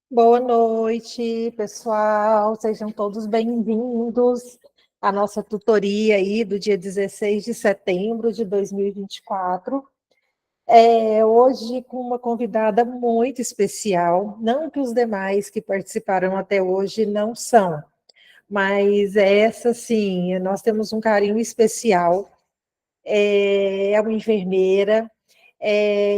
Boa noite, pessoal. Sejam todos bem-vindos à nossa tutoria aí do dia 16 de setembro de 2024. Hoje com uma convidada muito especial, não que os demais que participaram até hoje não são, mas essa sim, nós temos um carinho especial. É uma enfermeira,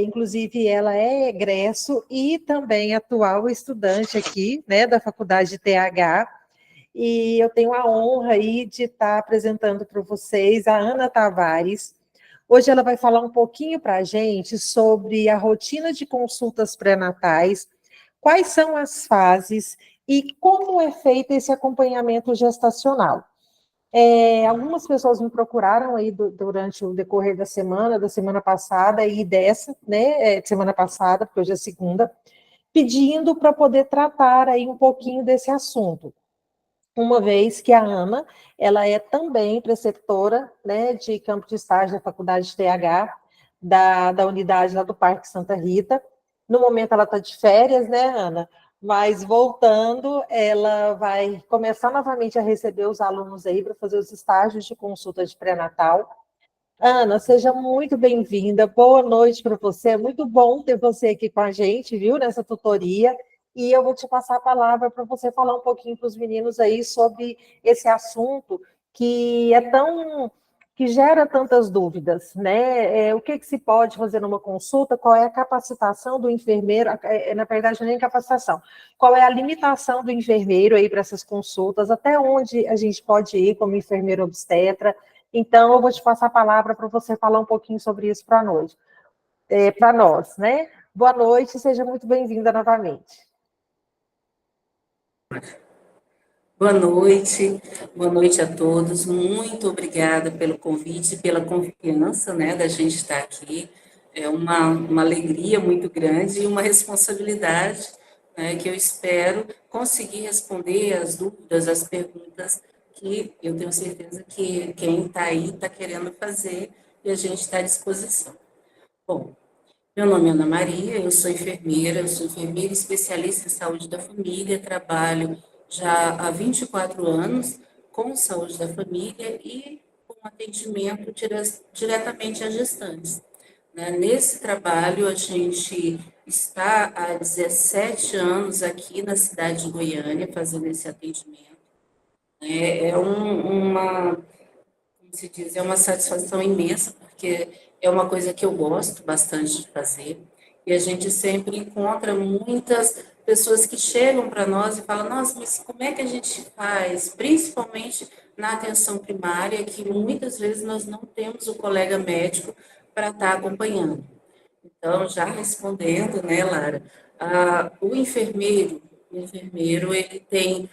inclusive ela é egresso e também atual estudante aqui, né, da Faculdade de TH, e eu tenho a honra aí de estar apresentando para vocês a Ana Tavares. Hoje ela vai falar um pouquinho para a gente sobre a rotina de consultas pré-natais, quais são as fases e como é feito esse acompanhamento gestacional. Algumas pessoas me procuraram aí durante o decorrer da semana passada e dessa, né, semana passada, porque hoje é segunda, pedindo para poder tratar aí um pouquinho desse assunto. Uma vez que a Ana, ela é também preceptora, né, de campo de estágio da Faculdade de TH, da unidade lá do Parque Santa Rita. No momento ela está de férias, né, Ana? Mas voltando, ela vai começar novamente a receber os alunos aí para fazer os estágios de consulta de pré-natal. Ana, seja muito bem-vinda. Boa noite para você. É muito bom ter você aqui com a gente, viu, nessa tutoria. E eu vou te passar a palavra para você falar um pouquinho para os meninos aí sobre esse assunto que é tão que gera tantas dúvidas, né? O que se pode fazer numa consulta? Qual é a capacitação do enfermeiro? Na verdade, nem capacitação. Qual é a limitação do enfermeiro aí para essas consultas? Até onde a gente pode ir como enfermeiro obstetra? Então, eu vou te passar a palavra para você falar um pouquinho sobre isso para nós, né? Boa noite, seja muito bem-vinda novamente. Boa noite a todos. Muito obrigada pelo convite, pela confiança, né, da gente estar aqui. É uma alegria muito grande e uma responsabilidade, né, que eu espero conseguir responder as dúvidas, as perguntas que eu tenho certeza que quem está aí está querendo fazer e a gente está à disposição. Bom, meu nome é Ana Maria, eu sou enfermeira especialista em saúde da família, trabalho já há 24 anos com saúde da família e com atendimento diretamente a gestantes. Né? Nesse trabalho, a gente está há 17 anos aqui na cidade de Goiânia fazendo esse atendimento. Como se diz, é uma satisfação imensa, porque é uma coisa que eu gosto bastante de fazer. E a gente sempre encontra muitas pessoas que chegam para nós e falam: nossa, mas como é que a gente faz? Principalmente na atenção primária, que muitas vezes nós não temos o colega médico para estar acompanhando. Então, já respondendo, né, Lara, o enfermeiro, ele tem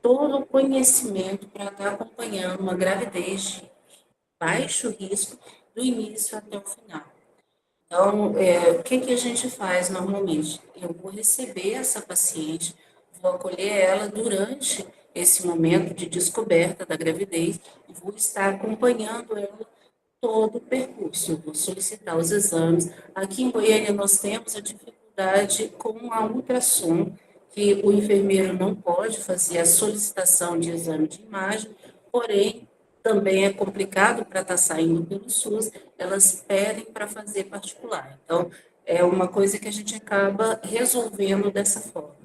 todo o conhecimento para estar acompanhando uma gravidez de baixo risco do início até o final. Então, o que que a gente faz normalmente? Eu vou receber essa paciente, vou acolher ela durante esse momento de descoberta da gravidez e vou estar acompanhando ela todo o percurso. Eu vou solicitar os exames. Aqui em Goiânia nós temos a dificuldade com a ultrassom, que o enfermeiro não pode fazer a solicitação de exame de imagem, porém também é complicado para estar saindo pelo SUS, elas pedem para fazer particular. Então, é uma coisa que a gente acaba resolvendo dessa forma.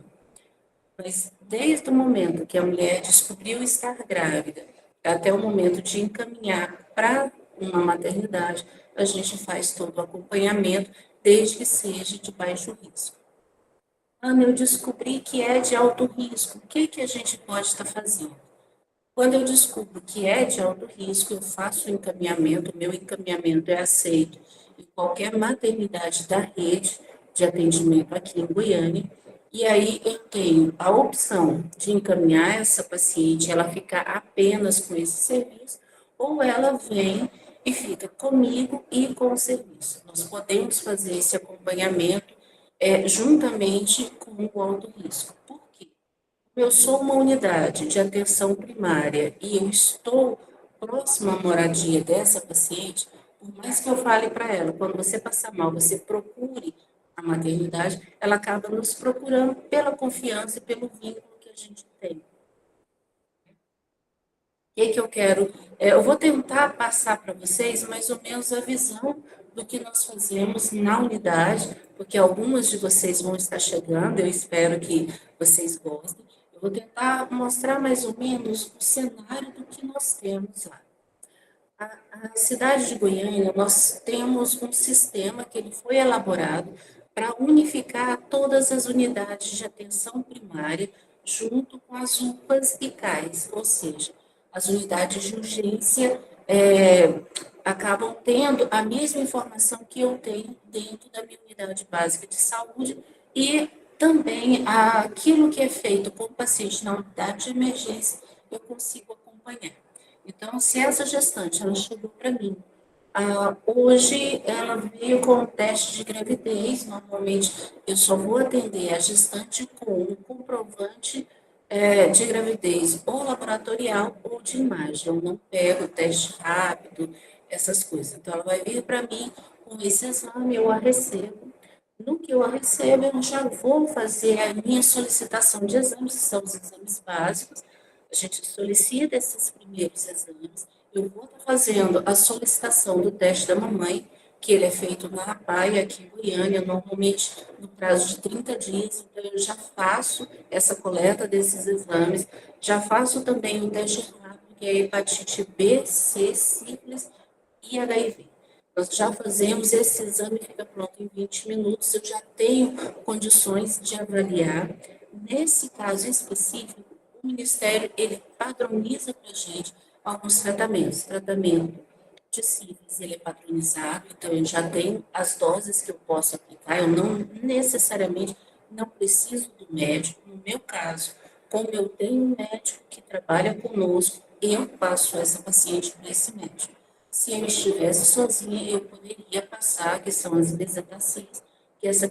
Mas desde o momento que a mulher descobriu estar grávida até o momento de encaminhar para uma maternidade, a gente faz todo o acompanhamento, desde que seja de baixo risco. Ana, eu descobri que é de alto risco. O que que a gente pode estar fazendo? Quando eu descubro que é de alto risco, eu faço o encaminhamento, meu encaminhamento é aceito em qualquer maternidade da rede de atendimento aqui em Goiânia, e aí eu tenho a opção de encaminhar essa paciente, ela ficar apenas com esse serviço, ou ela vem e fica comigo e com o serviço. Nós podemos fazer esse acompanhamento juntamente com o alto risco. Por quê? Eu sou uma unidade de atenção primária e eu estou próxima à moradia dessa paciente, por mais que eu fale para ela, quando você passar mal, você procure a maternidade, ela acaba nos procurando pela confiança e pelo vínculo que a gente tem. O que eu quero? Eu vou tentar passar para vocês mais ou menos a visão do que nós fazemos na unidade, porque algumas de vocês vão estar chegando, eu espero que vocês gostem. Eu vou tentar mostrar mais ou menos o cenário do que nós temos lá. A cidade de Goiânia, nós temos um sistema que ele foi elaborado para unificar todas as unidades de atenção primária junto com as UPAs e CAIs, ou seja, as unidades de urgência acabam tendo a mesma informação que eu tenho dentro da minha unidade básica de saúde e também aquilo que é feito com o paciente na unidade de emergência, eu consigo acompanhar. Então, se essa gestante, ela chegou para mim, hoje ela veio com um teste de gravidez, normalmente eu só vou atender a gestante com um comprovante de gravidez ou laboratorial ou de imagem, eu não pego teste rápido, essas coisas. Então, ela vai vir para mim com esse exame, eu a recebo. No que eu a recebo, eu já vou fazer a minha solicitação de exames, que são os exames básicos, a gente solicita esses primeiros exames. Eu vou estar fazendo a solicitação do teste da mamãe, que ele é feito na APAE, aqui em Goiânia, normalmente no prazo de 30 dias. Então, eu já faço essa coleta desses exames. Já faço também o teste rápido, que é hepatite B, C, sífilis e HIV. Nós já fazemos esse exame, fica pronto em 20 minutos. Eu já tenho condições de avaliar. Nesse caso específico, o Ministério, ele padroniza para a gente alguns tratamentos. Tratamento de sífilis, ele é padronizado, então eu já tenho as doses que eu posso aplicar, eu não necessariamente não preciso do médico. No meu caso, como eu tenho um médico que trabalha conosco, eu passo essa paciente para esse médico. Se eu estivesse sozinha, eu poderia passar, que são as bezetacins, que essa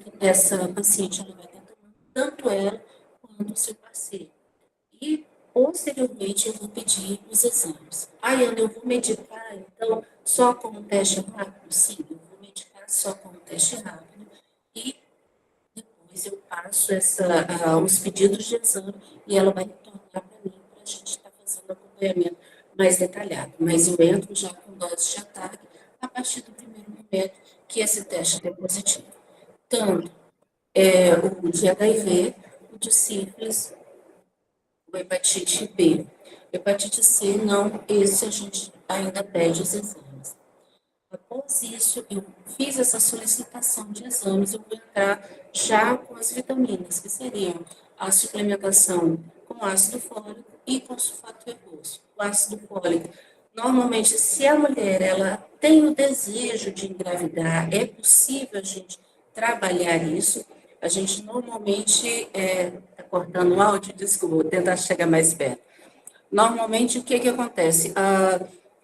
paciente ela vai estar tomando, tanto ela quanto o seu parceiro. E, posteriormente, eu vou pedir os exames. Ana, eu vou medicar, então, só com o teste rápido? Sim, eu vou medicar só com o teste rápido. E depois eu passo os pedidos de exame e ela vai retornar para mim para a gente estar fazendo acompanhamento mais detalhado. Mas eu entro já com dose de ataque a partir do primeiro momento que esse teste é positivo. Tanto o de HIV, o de sífilis, o hepatite B. Hepatite C, não, esse a gente ainda pede os exames. Após isso, eu fiz essa solicitação de exames, eu vou entrar já com as vitaminas, que seriam a suplementação com ácido fólico e com sulfato ferroso. O ácido fólico, normalmente, se a mulher ela tem o desejo de engravidar, é possível a gente trabalhar isso. A gente normalmente, está cortando o áudio, desculpa, vou tentar chegar mais perto. Normalmente, o que acontece?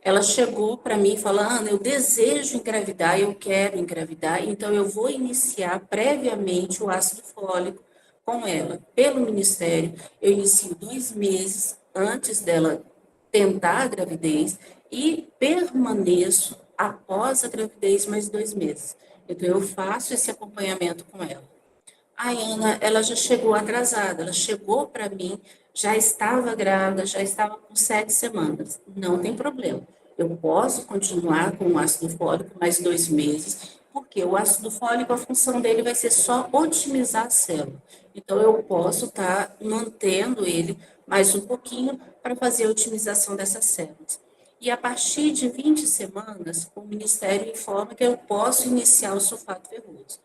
Ela chegou para mim falando, eu desejo engravidar, eu quero engravidar, então eu vou iniciar previamente o ácido fólico com ela. Pelo Ministério, eu inicio 2 meses antes dela tentar a gravidez e permaneço após a gravidez mais 2 meses. Então, eu faço esse acompanhamento com ela. A Ana, ela já chegou atrasada, ela chegou para mim, já estava grávida, já estava com 7 semanas. Não tem problema. Eu posso continuar com o ácido fólico mais 2 meses, porque o ácido fólico, a função dele vai ser só otimizar a célula. Então, eu posso estar mantendo ele mais um pouquinho para fazer a otimização dessas células. E a partir de 20 semanas, o Ministério informa que eu posso iniciar o sulfato ferroso.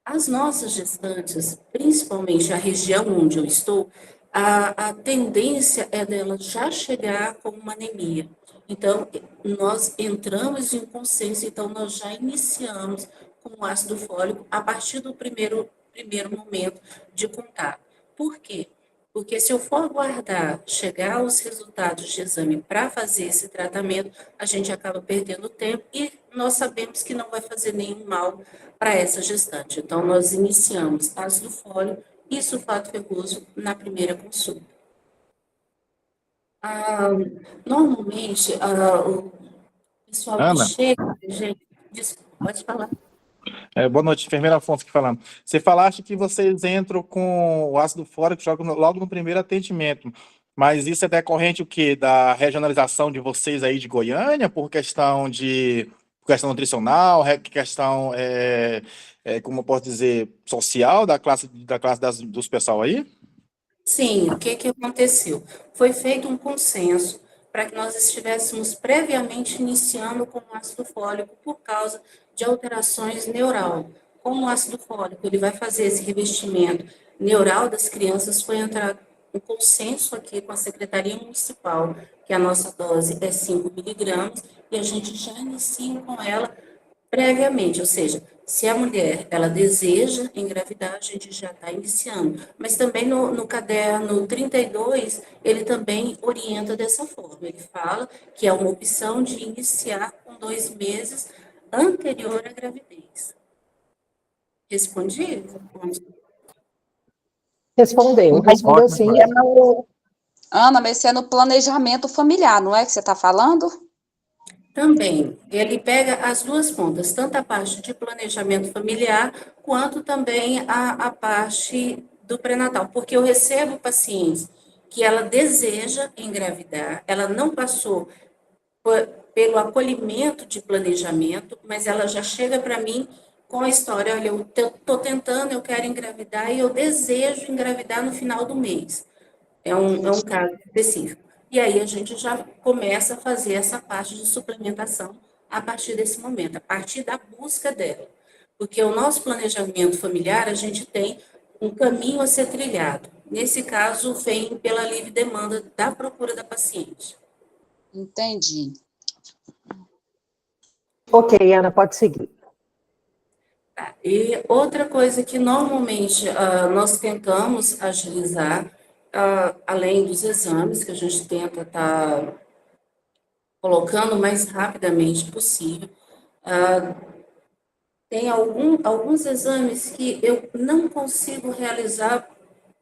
As nossas gestantes, principalmente a região onde eu estou, a tendência é dela já chegar com uma anemia. Então, nós entramos em um consenso, então nós já iniciamos com o ácido fólico a partir do primeiro momento de contato. Por quê? Porque se eu for aguardar chegar os resultados de exame para fazer esse tratamento, a gente acaba perdendo tempo e nós sabemos que não vai fazer nenhum mal para essa gestante. Então, nós iniciamos ácido fólico e sulfato ferroso na primeira consulta. Ah, normalmente, o pessoal que Ana, chega, gente, desculpa, pode falar. Boa noite, enfermeira Afonso aqui falando. Você falaste que vocês entram com o ácido fólico logo no primeiro atendimento, mas isso é decorrente o quê? Da regionalização de vocês aí de Goiânia, por questão nutricional, questão, como eu posso dizer, social da classe dos pessoal aí? Sim, o que que aconteceu? Foi feito um consenso para que nós estivéssemos previamente iniciando com o ácido fólico por causa de alterações neural. Como o ácido fólico ele vai fazer esse revestimento neural das crianças, foi entrar um consenso aqui com a Secretaria Municipal, que a nossa dose é 5 miligramas, e a gente já inicia com ela previamente, ou seja, se a mulher ela deseja engravidar, a gente já está iniciando. Mas também no caderno 32, ele também orienta dessa forma. Ele fala que é uma opção de iniciar com 2 meses anterior à gravidez. Respondi? Respondeu Ótimo, sim. Clara. Ana, mas isso é no planejamento familiar, não é que você está falando? Também, ele pega as duas pontas, tanto a parte de planejamento familiar, quanto também a parte do pré-natal, porque eu recebo pacientes que ela deseja engravidar, ela não passou pelo acolhimento de planejamento, mas ela já chega para mim com a história, olha, eu estou tentando, eu quero engravidar e eu desejo engravidar no final do mês. É um caso específico. E aí a gente já começa a fazer essa parte de suplementação a partir desse momento, a partir da busca dela. Porque o nosso planejamento familiar, a gente tem um caminho a ser trilhado. Nesse caso, vem pela livre demanda da procura da paciente. Entendi. Ok, Ana, pode seguir. Tá. E outra coisa que normalmente nós tentamos agilizar, além dos exames, que a gente tenta estar colocando o mais rapidamente possível. Tem alguns exames que eu não consigo realizar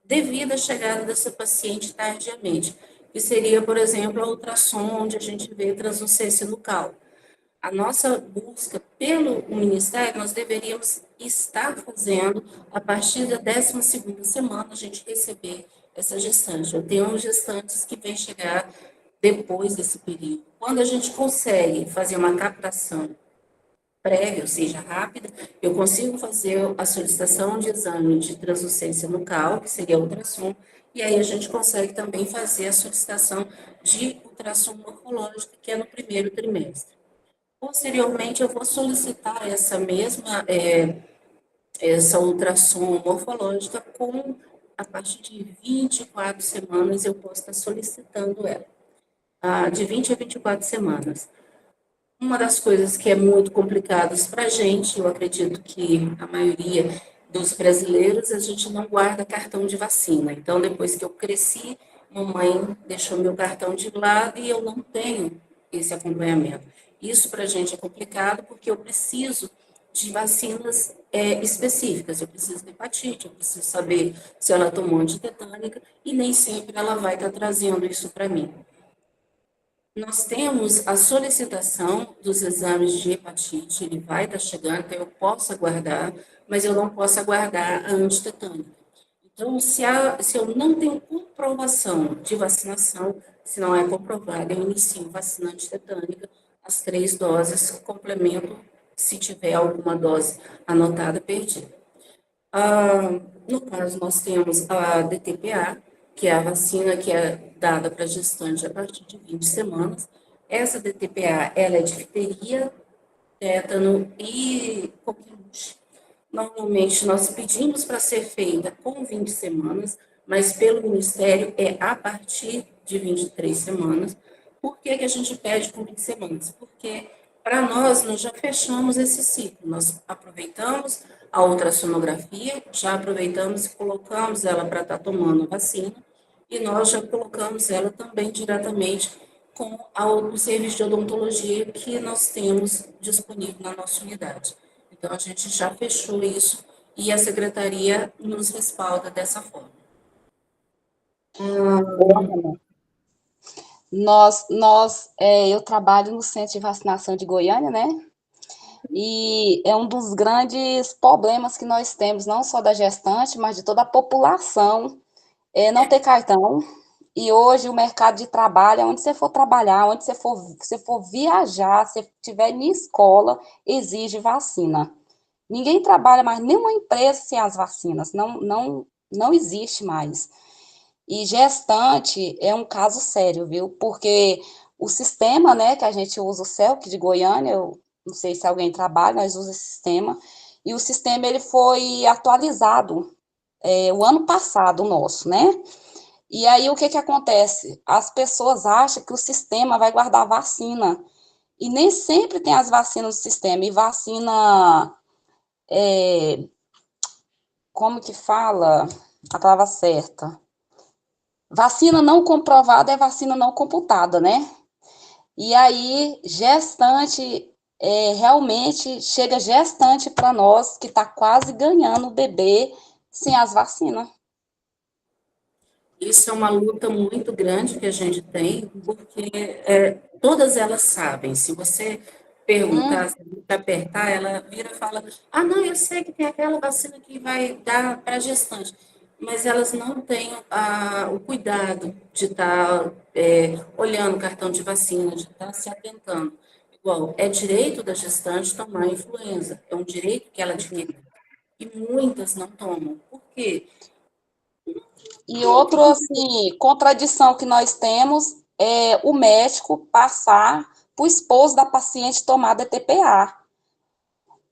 devido à chegada dessa paciente tardiamente, que seria, por exemplo, a ultrassom, onde a gente vê translucência nucal. A nossa busca pelo Ministério, nós deveríamos estar fazendo, a partir da 12ª semana, a gente receber essa gestante. Eu tenho gestantes que vêm chegar depois desse período. Quando a gente consegue fazer uma captação prévia, ou seja, rápida, eu consigo fazer a solicitação de exame de translucência nucal, que seria ultrassom, e aí a gente consegue também fazer a solicitação de ultrassom morfológico, que é no primeiro trimestre. Posteriormente, eu vou solicitar essa ultrassom morfológica a partir de 24 semanas, eu posso estar solicitando ela. De 20 a 24 semanas. Uma das coisas que é muito complicada para a gente, eu acredito que a maioria dos brasileiros, a gente não guarda cartão de vacina. Então, depois que eu cresci, mamãe deixou meu cartão de lado e eu não tenho esse acompanhamento. Isso para a gente é complicado porque eu preciso de vacinas específicas. Eu preciso de hepatite, eu preciso saber se ela tomou antitetânica e nem sempre ela vai estar trazendo isso para mim. Nós temos a solicitação dos exames de hepatite, ele vai estar chegando, então eu posso aguardar, mas eu não posso aguardar a antitetânica. Então, se eu não tenho comprovação de vacinação, se não é comprovado, eu inicio vacina antitetânica, as 3 doses, complemento se tiver alguma dose anotada, perdida. No caso, nós temos a DTPA, que é a vacina que é dada para gestante a partir de 20 semanas. Essa DTPA, ela é de difteria, tétano e coqueluche. Normalmente, nós pedimos para ser feita com 20 semanas, mas pelo Ministério é a partir de 23 semanas. Por que que a gente pede com 20 semanas? Porque para nós já fechamos esse ciclo, nós aproveitamos a ultrassonografia, já aproveitamos e colocamos ela para estar tomando a vacina, e nós já colocamos ela também diretamente com o serviço de odontologia que nós temos disponível na nossa unidade. Então, a gente já fechou isso e a secretaria nos respalda dessa forma. Eu trabalho no Centro de Vacinação de Goiânia, né? E é um dos grandes problemas que nós temos, não só da gestante, mas de toda a população, é não ter cartão. E hoje o mercado de trabalho, onde você for trabalhar, onde você for viajar, se estiver em escola, exige vacina. Ninguém trabalha mais, nenhuma empresa sem as vacinas, não existe mais. E gestante é um caso sério, viu? Porque o sistema, né, que a gente usa, o CELC de Goiânia, eu não sei se alguém trabalha, nós usamos esse sistema, e o sistema ele foi atualizado o ano passado, o nosso, né? E aí o que que acontece? As pessoas acham que o sistema vai guardar vacina, e nem sempre tem as vacinas no sistema, e vacina, como que fala a palavra certa? Vacina não comprovada é vacina não computada, né? E aí, gestante, realmente chega gestante para nós que está quase ganhando o bebê sem as vacinas. Isso é uma luta muito grande que a gente tem, porque todas elas sabem. Se você perguntar, se você apertar, ela vira e fala: ah, não, eu sei que tem aquela vacina que vai dar para gestante. Mas elas não têm o cuidado de estar olhando o cartão de vacina, de estar se atentando. Igual, é direito da gestante tomar influenza, é um direito que ela adquiriu. E muitas não tomam. Por quê? E outro, assim, contradição que nós temos é o médico passar para o esposo da paciente tomar DTPA.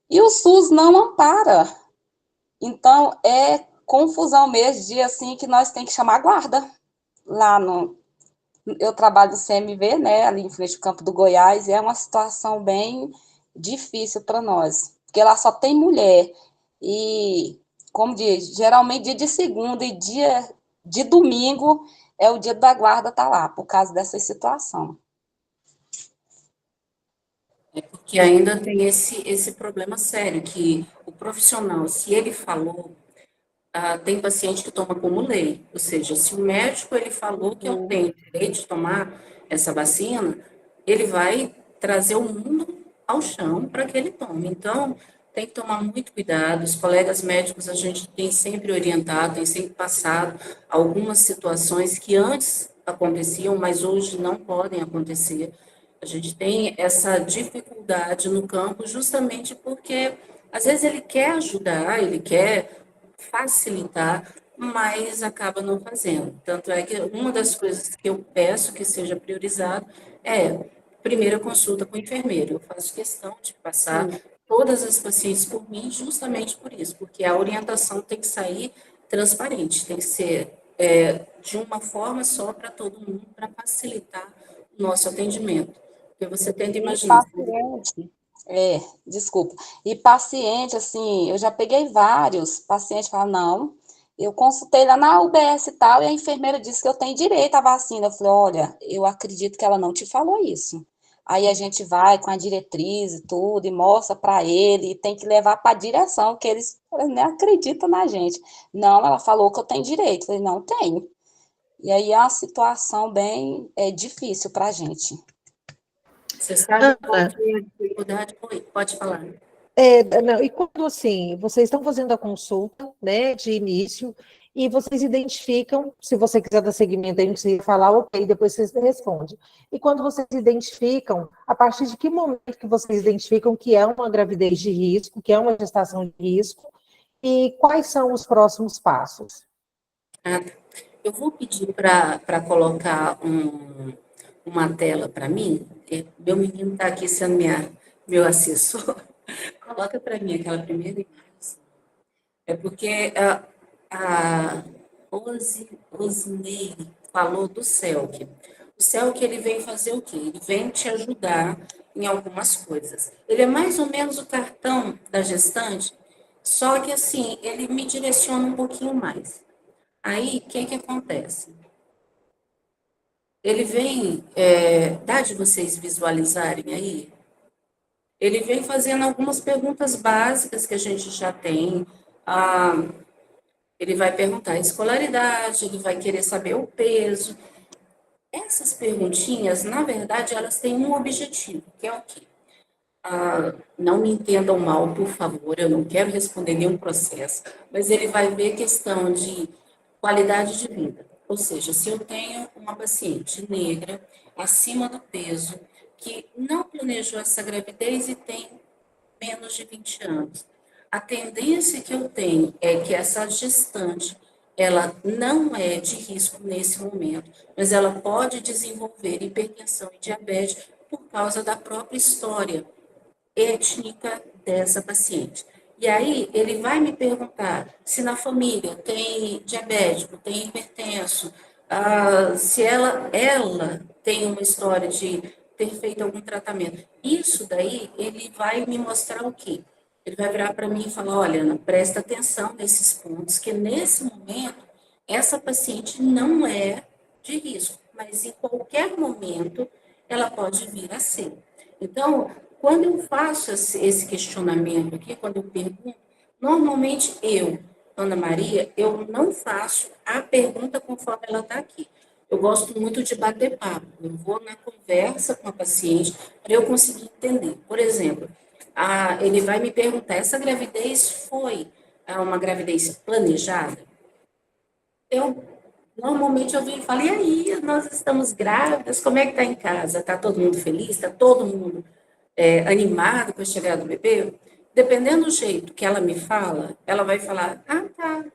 E o SUS não ampara. Então, é confusão mesmo de, assim, que nós temos que chamar a guarda. Lá no... Eu trabalho no CMV, né, ali em frente ao campo do Goiás, e é uma situação bem difícil para nós. Porque lá só tem mulher. E, como diz, geralmente dia de segunda e dia de domingo é o dia da guarda tá lá, por causa dessa situação. Porque ainda tem esse problema sério, que o profissional, se ele falou, tem paciente que toma como lei, ou seja, se o médico ele falou que eu tenho direito de tomar essa vacina, ele vai trazer o mundo ao chão para que ele tome. Então, tem que tomar muito cuidado. Os colegas médicos, a gente tem sempre orientado, tem sempre passado algumas situações que antes aconteciam, mas hoje não podem acontecer. A gente tem essa dificuldade no campo justamente porque, às vezes, ele quer ajudar, ele quer facilitar, mas acaba não fazendo. Tanto é que uma das coisas que eu peço que seja priorizado é primeira consulta com o enfermeiro. Eu faço questão de passar todas as pacientes por mim justamente por isso, porque a orientação tem que sair transparente, tem que ser de uma forma só para todo mundo, para facilitar o nosso atendimento. Porque você tenta E imaginar. paciente, desculpa. E paciente, assim, eu já peguei vários pacientes que falam, não, eu consultei lá na UBS e tal, e a enfermeira disse que eu tenho direito à vacina. Eu falei, olha, eu acredito que ela não te falou isso. Aí a gente vai com a diretriz e tudo, e mostra para ele, e tem que levar para a direção, que eles nem acreditam na gente. Não, ela falou que eu tenho direito. Eu falei, não tenho. E aí é uma situação bem difícil para a gente. Você sabe qual Ana, que é a dificuldade? Oi, pode falar. não, e quando assim, vocês estão fazendo a consulta, né, de início, e vocês identificam, se você quiser dar seguimento aí, não precisa falar, ok, depois vocês respondem. E quando vocês identificam, a partir de que momento que vocês identificam que é uma gravidez de risco, que é uma gestação de risco, e quais são os próximos passos? Ah, eu vou pedir para colocar uma tela para mim. Meu menino está aqui sendo meu assessor. Coloca para mim aquela primeira imagem. É porque a Osineide falou do CELC. O CELC ele vem fazer o quê? Ele vem te ajudar em algumas coisas. Ele é mais ou menos o cartão da gestante, só que assim, ele me direciona um pouquinho mais. Aí, o que que acontece? Ele vem, dá de vocês visualizarem aí? Ele vem fazendo algumas perguntas básicas que a gente já tem. Ah, ele vai perguntar a escolaridade, ele vai querer saber o peso. Essas perguntinhas, na verdade, elas têm um objetivo, que é o quê? não me entendam mal, por favor, eu não quero responder nenhum processo, mas ele vai ver questão de qualidade de vida. Ou seja, se eu tenho uma paciente negra, acima do peso, que não planejou essa gravidez e tem menos de 20 anos, a tendência que eu tenho é que essa gestante, ela não é de risco nesse momento, mas ela pode desenvolver hipertensão e diabetes por causa da própria história étnica dessa paciente. E aí ele vai me perguntar se na família tem diabético, tem hipertenso, se ela tem uma história de ter feito algum tratamento. Isso daí ele vai me mostrar o quê? Ele vai virar para mim e falar, olha, Ana, presta atenção nesses pontos, que nesse momento essa paciente não é de risco, mas em qualquer momento ela pode vir a ser. Então, quando eu faço esse questionamento aqui, quando eu pergunto, normalmente eu, Ana Maria, eu não faço a pergunta conforme ela está aqui. Eu gosto muito de bater papo. Eu vou na conversa com a paciente para eu conseguir entender. Por exemplo, ele vai me perguntar, essa gravidez foi uma gravidez planejada? Normalmente eu venho e falo, e aí, nós estamos grávidas, como é que está em casa? Está todo mundo feliz? Está todo mundo animado com a chegada do bebê? Dependendo do jeito que ela me fala, ela vai falar,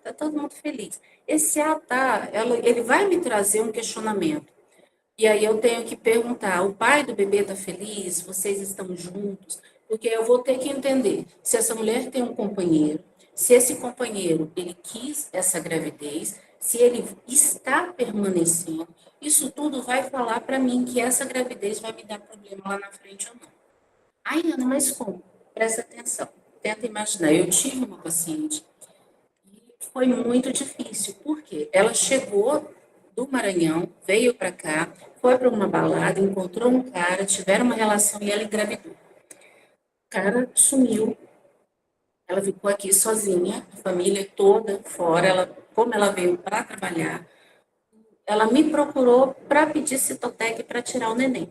tá todo mundo feliz. Esse tá, ele vai me trazer um questionamento. E aí eu tenho que perguntar, o pai do bebê está feliz? Vocês estão juntos? Porque eu vou ter que entender se essa mulher tem um companheiro, se esse companheiro, ele quis essa gravidez, se ele está permanecendo, isso tudo vai falar para mim que essa gravidez vai me dar problema lá na frente ou não. Ai, Ana, mas como? Presta atenção, tenta imaginar. Eu tive uma paciente e foi muito difícil, porque ela chegou do Maranhão, veio para cá, foi para uma balada, encontrou um cara, tiveram uma relação e ela engravidou. O cara sumiu, ela ficou aqui sozinha, a família toda fora, como ela veio para trabalhar, ela me procurou para pedir Citotec para tirar o neném.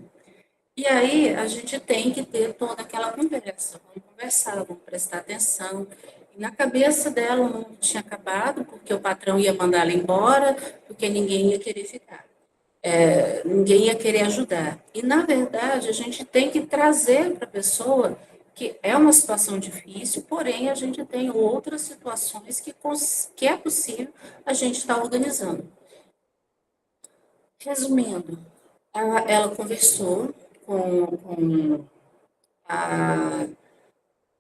E aí a gente tem que ter toda aquela conversa, vamos conversar, vamos prestar atenção. E na cabeça dela o mundo tinha acabado, porque o patrão ia mandar ela embora, porque ninguém ia querer ficar. Ninguém ia querer ajudar. E, na verdade, a gente tem que trazer para a pessoa que é uma situação difícil, porém, a gente tem outras situações que é possível a gente estar organizando. Resumindo, ela conversou com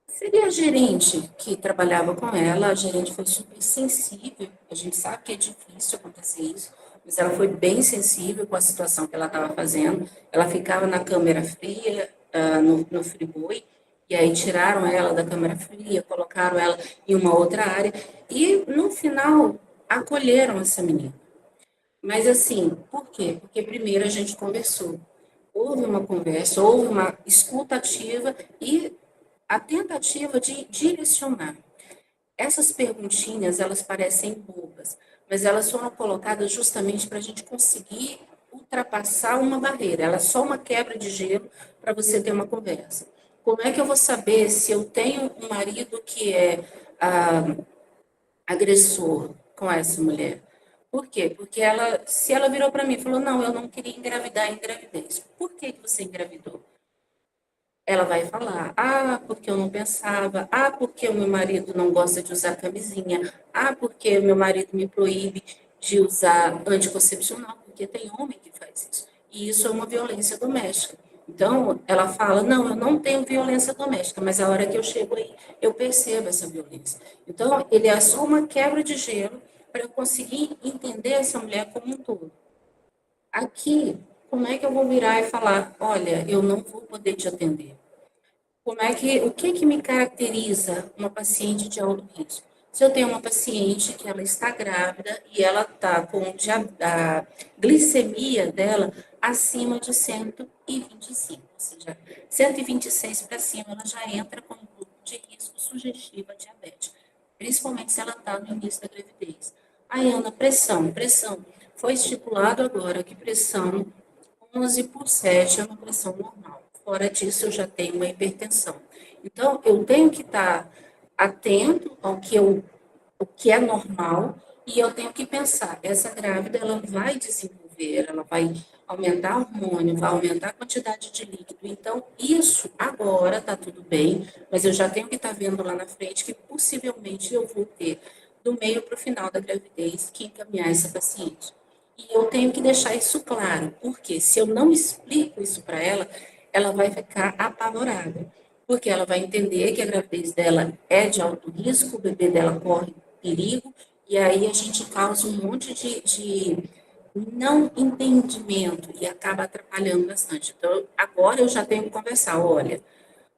seria a gerente que trabalhava com ela, a gerente foi super sensível, a gente sabe que é difícil acontecer isso, mas ela foi bem sensível com a situação que ela estava fazendo, ela ficava na câmera fria, no friboi, e aí tiraram ela da câmera fria, colocaram ela em uma outra área, e no final acolheram essa menina. Mas assim, por quê? Porque primeiro a gente conversou, houve uma conversa, houve uma escuta ativa e a tentativa de direcionar. Essas perguntinhas, elas parecem bobas, mas elas foram colocadas justamente para a gente conseguir ultrapassar uma barreira. Ela é só uma quebra de gelo para você ter uma conversa. Como é que eu vou saber se eu tenho um marido que é agressor com essa mulher? Por quê? Porque se ela virou para mim e falou, não, eu não queria engravidar em gravidez. Por que você engravidou? Ela vai falar, porque eu não pensava, porque o meu marido não gosta de usar camisinha, porque o meu marido me proíbe de usar anticoncepcional, porque tem homem que faz isso. E isso é uma violência doméstica. Então, ela fala, não, eu não tenho violência doméstica, mas a hora que eu chego aí, eu percebo essa violência. Então, ele é só uma quebra de gelo para eu conseguir entender essa mulher como um todo. Aqui, como é que eu vou virar e falar, olha, eu não vou poder te atender? O que me caracteriza uma paciente de alto risco? Se eu tenho uma paciente que ela está grávida e ela está com a glicemia dela acima de 125, ou seja, 126 para cima, ela já entra como grupo de risco sugestivo a diabetes, principalmente se ela está no início da gravidez. Aí, Ana, pressão. Foi estipulado agora que pressão 11/7 é uma pressão normal. fora disso eu já tenho uma hipertensão. Então, eu tenho que estar atento o que é normal, e eu tenho que pensar, essa grávida, ela vai desenvolver, ela vai aumentar o hormônio, vai aumentar a quantidade de líquido. Então, isso agora está tudo bem, mas eu já tenho que estar vendo lá na frente que possivelmente eu vou ter, do meio para o final da gravidez, que encaminhar essa paciente. E eu tenho que deixar isso claro, porque se eu não explico isso para ela, ela vai ficar apavorada, porque ela vai entender que a gravidez dela é de alto risco, o bebê dela corre perigo, e aí a gente causa um monte de não entendimento e acaba atrapalhando bastante. Então, agora eu já tenho que conversar, olha,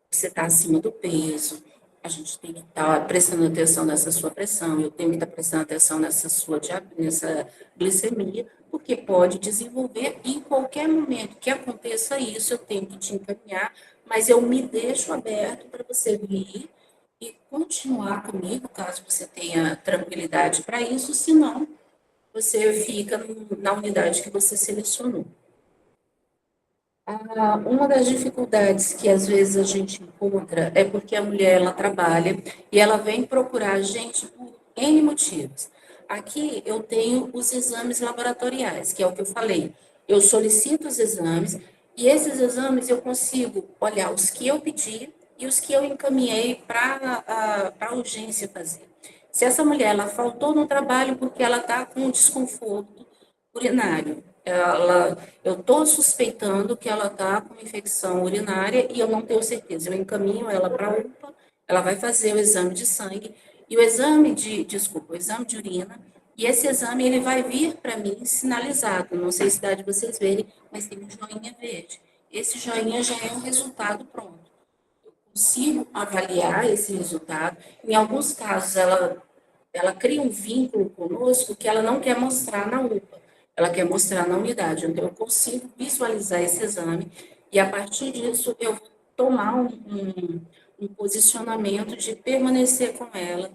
você está acima do peso, a gente tem que estar prestando atenção nessa sua pressão, eu tenho que estar prestando atenção nessa glicemia, porque pode desenvolver e em qualquer momento que aconteça isso, eu tenho que te encaminhar, mas eu me deixo aberto para você vir e continuar comigo, caso você tenha tranquilidade para isso, senão você fica na unidade que você selecionou. Uma das dificuldades que às vezes a gente encontra é porque a mulher ela trabalha e ela vem procurar a gente por N motivos. Aqui eu tenho os exames laboratoriais, que é o que eu falei. Eu solicito os exames e esses exames eu consigo olhar os que eu pedi e os que eu encaminhei para a urgência fazer. Se essa mulher ela faltou no trabalho porque ela está com desconforto urinário, eu estou suspeitando que ela está com infecção urinária e eu não tenho certeza. Eu encaminho ela para a UPA, ela vai fazer o exame de sangue e o exame de urina, e esse exame ele vai vir para mim sinalizado. Não sei se dá de vocês verem, mas tem um joinha verde. Esse joinha já é um resultado pronto. Eu consigo avaliar esse resultado. Em alguns casos, ela cria um vínculo conosco que ela não quer mostrar na UPA, ela quer mostrar na unidade. Então, eu consigo visualizar esse exame e, a partir disso, eu vou tomar um posicionamento de permanecer com ela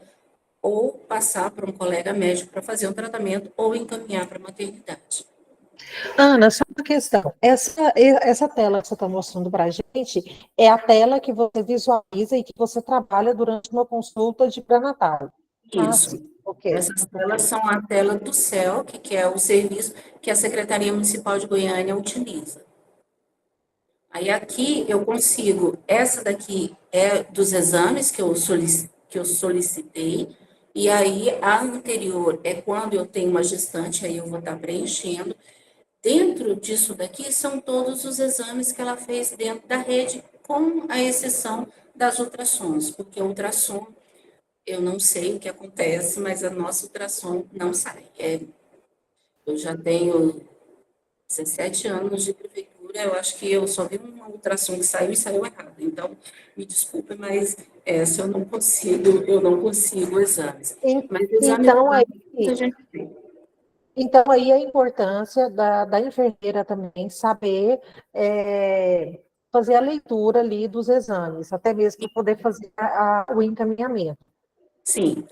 ou passar para um colega médico para fazer um tratamento ou encaminhar para a maternidade. Ana, só uma questão. Essa tela que você está mostrando para a gente é a tela que você visualiza e que você trabalha durante uma consulta de pré-natal. Isso. Sim. Ok. Essas telas são a tela do CELC, que é o serviço que a Secretaria Municipal de Goiânia utiliza. Aí aqui eu consigo, essa daqui é dos exames que eu solicitei, e aí a anterior é quando eu tenho uma gestante, aí eu vou estar preenchendo. Dentro disso daqui são todos os exames que ela fez dentro da rede, com a exceção das ultrassons, porque o ultrassom, eu não sei o que acontece, mas a nossa ultrassom não sai. Eu já tenho 17 anos de prefeitura, eu acho que eu só vi uma ultrassom que saiu e saiu errado. Então, me desculpe, mas essa eu não consigo exames. Mas exames Então, aí, a gente tem. então, aí a importância da enfermeira também saber fazer a leitura ali dos exames, até mesmo para poder fazer o encaminhamento. Sim.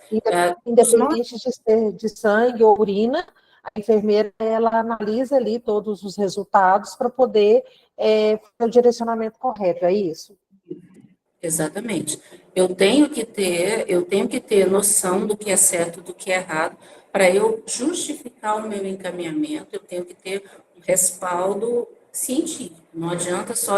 Independente de ser de sangue ou urina, a enfermeira ela analisa ali todos os resultados para poder fazer o direcionamento correto, é isso? Exatamente. Eu tenho que ter noção do que é certo, do que é errado, para eu justificar o meu encaminhamento, eu tenho que ter um respaldo científico. Não adianta só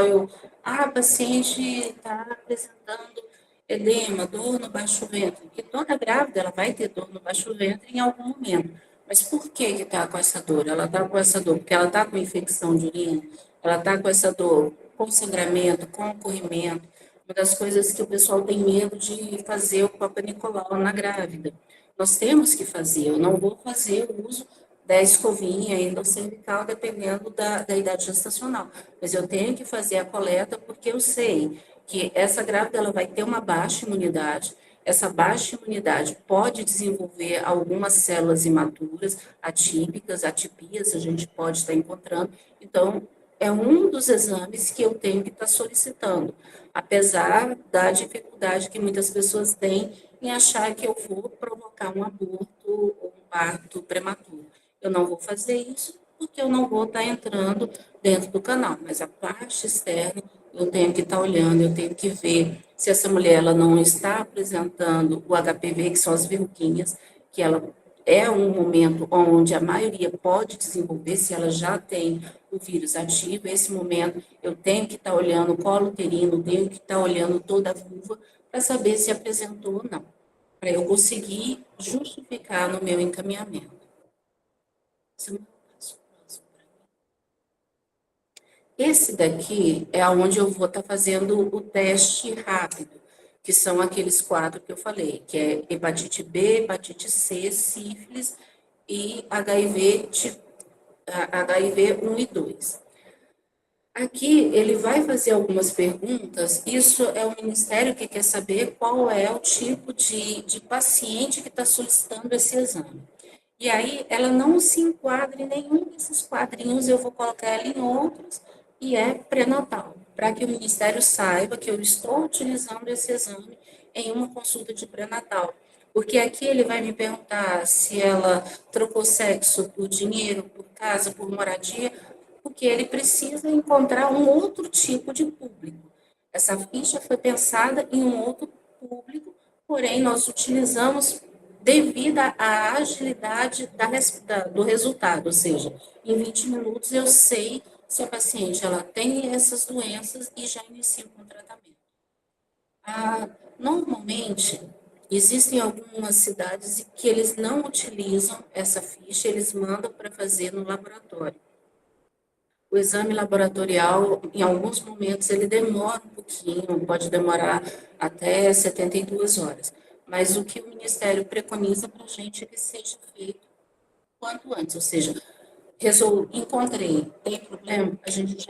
a paciente está apresentando edema, dor no baixo ventre, porque toda grávida ela vai ter dor no baixo ventre em algum momento. Mas por que está com essa dor? Ela está com essa dor porque ela está com infecção de urina, ela está com essa dor com sangramento, com corrimento. Uma das coisas que o pessoal tem medo de fazer o Papa Nicolau na grávida. Nós temos que fazer, eu não vou fazer o uso da escovinha endocervical, dependendo da idade gestacional. Mas eu tenho que fazer a coleta porque eu sei que essa grávida ela vai ter uma baixa imunidade. Essa baixa imunidade pode desenvolver algumas células imaturas, atípicas, atipias, a gente pode estar encontrando. Então, é um dos exames que eu tenho que estar solicitando, apesar da dificuldade que muitas pessoas têm em achar que eu vou provocar um aborto ou um parto prematuro. Eu não vou fazer isso porque eu não vou estar entrando dentro do canal, mas a parte externa eu tenho que estar olhando, eu tenho que ver se essa mulher ela não está apresentando o HPV, que são as verruguinhas, que ela é um momento onde a maioria pode desenvolver, se ela já tem o vírus ativo. Esse momento eu tenho que estar olhando o colo uterino, tenho que estar olhando toda a vulva para saber se apresentou ou não, para eu conseguir justificar no meu encaminhamento. Esse daqui é onde eu vou estar fazendo o teste rápido, que são aqueles 4 que eu falei, que é hepatite B, hepatite C, sífilis e HIV 1 e 2. Aqui ele vai fazer algumas perguntas. Isso é o Ministério que quer saber qual é o tipo de paciente que está solicitando esse exame. E aí ela não se enquadra em nenhum desses quadrinhos, eu vou colocar ela em outros, e é pré-natal, para que o Ministério saiba que eu estou utilizando esse exame em uma consulta de pré-natal. Porque aqui ele vai me perguntar se ela trocou sexo por dinheiro, por casa, por moradia, porque ele precisa encontrar um outro tipo de público. Essa ficha foi pensada em um outro público, porém nós utilizamos devido à agilidade do resultado, ou seja, em 20 minutos eu sei se a paciente ela tem essas doenças e já inicio com o tratamento. Normalmente, existem algumas cidades que eles não utilizam essa ficha, eles mandam para fazer no laboratório. O exame laboratorial, em alguns momentos, ele demora um pouquinho, pode demorar até 72 horas. Mas o que o Ministério preconiza para a gente é que seja feito quanto antes. Ou seja, encontrei, tem problema, a gente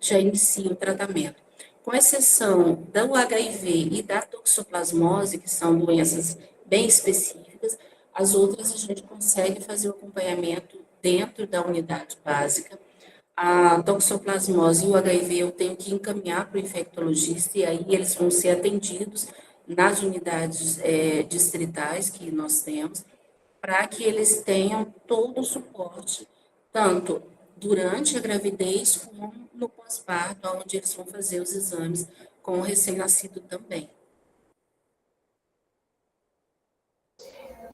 já inicia o tratamento. Com exceção do HIV e da toxoplasmose, que são doenças bem específicas, as outras a gente consegue fazer o acompanhamento dentro da unidade básica. A toxoplasmose e o HIV eu tenho que encaminhar para o infectologista e aí eles vão ser atendidos nas unidades distritais que nós temos, para que eles tenham todo o suporte, tanto durante a gravidez como no pós-parto, onde eles vão fazer os exames com o recém-nascido também.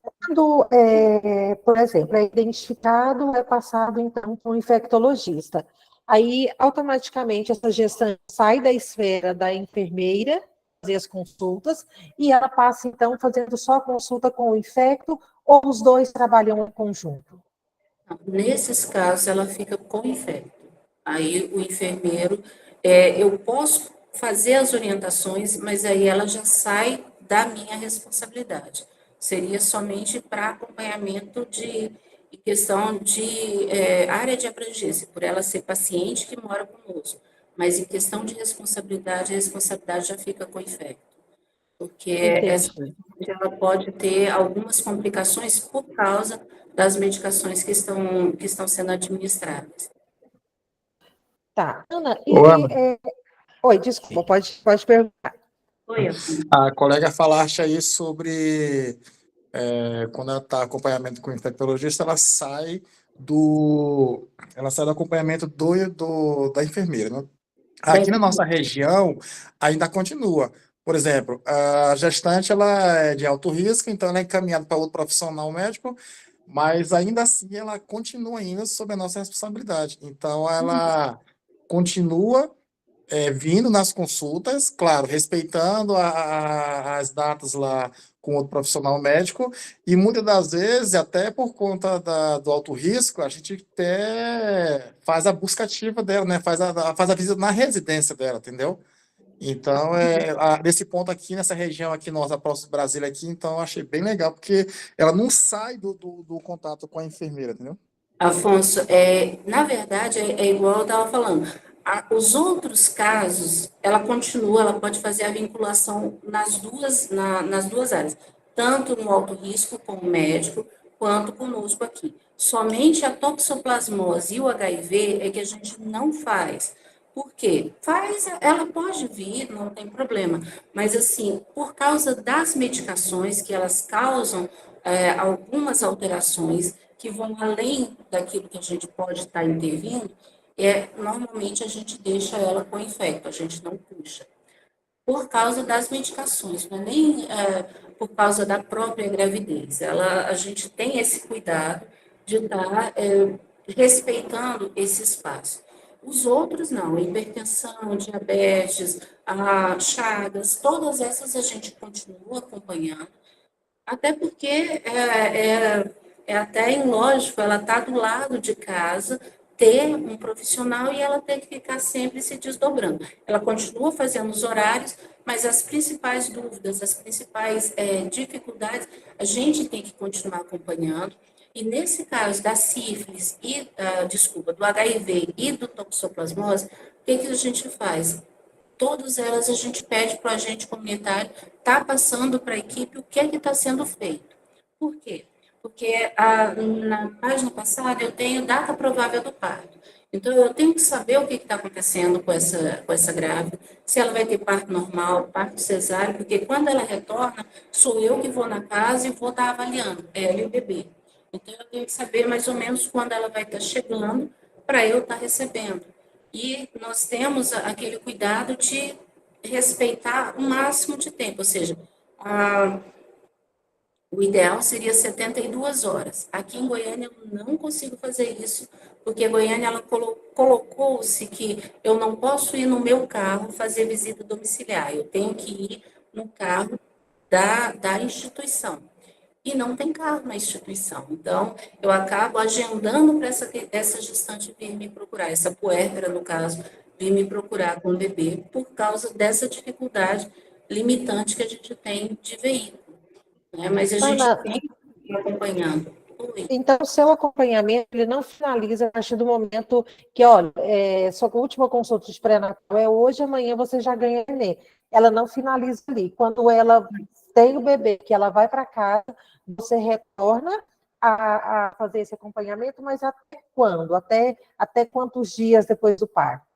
Quando, por exemplo, é identificado, é passado então para um infectologista. Aí, automaticamente, essa gestante sai da esfera da enfermeira, fazer as consultas, e ela passa, então, fazendo só consulta com o infecto, ou os dois trabalham em conjunto? Nesses casos, ela fica com o infecto. Aí, o enfermeiro, eu posso fazer as orientações, mas aí ela já sai da minha responsabilidade. Seria somente para acompanhamento de questão de área de abrangência, por ela ser paciente que mora conosco. Mas em questão de responsabilidade, a responsabilidade já fica com o infecto. Porque essa ela pode ter algumas complicações por causa das medicações que estão sendo administradas. Tá. Ana, Ô, Ana, oi, desculpa, pode perguntar. Oi, a colega falaste aí sobre quando ela está acompanhamento com o infectologista, ela sai do acompanhamento da enfermeira, né? Aqui na nossa região ainda continua. Por exemplo, a gestante ela é de alto risco, então ela é encaminhada para outro profissional médico, mas ainda assim ela continua indo sob a nossa responsabilidade. Então ela continua vindo nas consultas, claro, respeitando as datas lá com outro profissional médico, e muitas das vezes, até por conta do alto risco, a gente até faz a busca ativa dela, né? Faz a visita na residência dela, entendeu? Então, nesse ponto aqui, nessa região aqui, nossa, próxima do Brasília aqui, então eu achei bem legal, porque ela não sai do contato com a enfermeira, entendeu? Afonso, na verdade, é igual eu estava falando. Os outros casos, ela continua, ela pode fazer a vinculação nas duas áreas, tanto no alto risco com o médico, quanto conosco aqui. Somente a toxoplasmose e o HIV é que a gente não faz. Por quê? Ela pode vir, não tem problema, mas assim, por causa das medicações que elas causam algumas alterações que vão além daquilo que a gente pode estar intervindo, Normalmente a gente deixa ela com infecto, a gente não puxa. Por causa das medicações, não é nem por causa da própria gravidez. A gente tem esse cuidado de estar respeitando esse espaço. Os outros não, hipertensão, diabetes, chagas, todas essas a gente continua acompanhando, até porque é até ilógico ela estar do lado de casa, ter um profissional e ela ter que ficar sempre se desdobrando. Ela continua fazendo os horários, mas as principais dúvidas, as principais dificuldades, a gente tem que continuar acompanhando. E nesse caso da sífilis e, do HIV e do toxoplasmose, o que a gente faz? Todas elas a gente pede para o agente comunitário estar passando para a equipe o que é que está sendo feito. Por quê? Porque na página passada eu tenho data provável do parto. Então, eu tenho que saber o que está acontecendo com essa grávida, se ela vai ter parto normal, parto cesáreo, porque quando ela retorna, sou eu que vou na casa e vou estar avaliando, ela e o bebê. Então, eu tenho que saber mais ou menos quando ela vai estar chegando para eu estar recebendo. E nós temos aquele cuidado de respeitar o máximo de tempo, ou seja, o ideal seria 72 horas. Aqui em Goiânia eu não consigo fazer isso, porque Goiânia ela colocou-se que eu não posso ir no meu carro fazer visita domiciliar, eu tenho que ir no carro da instituição. E não tem carro na instituição. Então, eu acabo agendando para essa gestante vir me procurar, essa puérpera, no caso, vir me procurar com o bebê, por causa dessa dificuldade limitante que a gente tem de veículo, né? Mas a gente Ana, tem que ir acompanhando. Oi. então, o seu acompanhamento, ele não finaliza a partir do momento que, olha, sua última consulta de pré-natal é hoje, amanhã você já ganha nenê. Ela não finaliza ali. Quando ela tem o bebê, que ela vai para casa, você retorna a fazer esse acompanhamento, mas até quando? Até quantos dias depois do parto?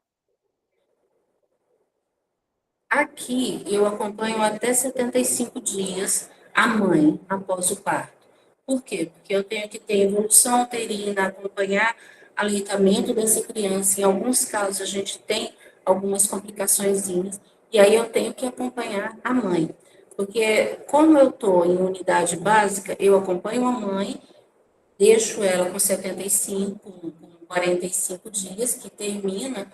Aqui, eu acompanho até 75 dias a mãe após o parto. Por quê? Porque eu tenho que ter evolução uterina, acompanhar aleitamento dessa criança. Em alguns casos, a gente tem algumas complicaçõezinhas, e aí eu tenho que acompanhar a mãe. Porque, como eu estou em unidade básica, eu acompanho a mãe, deixo ela com 75, com 45 dias, que termina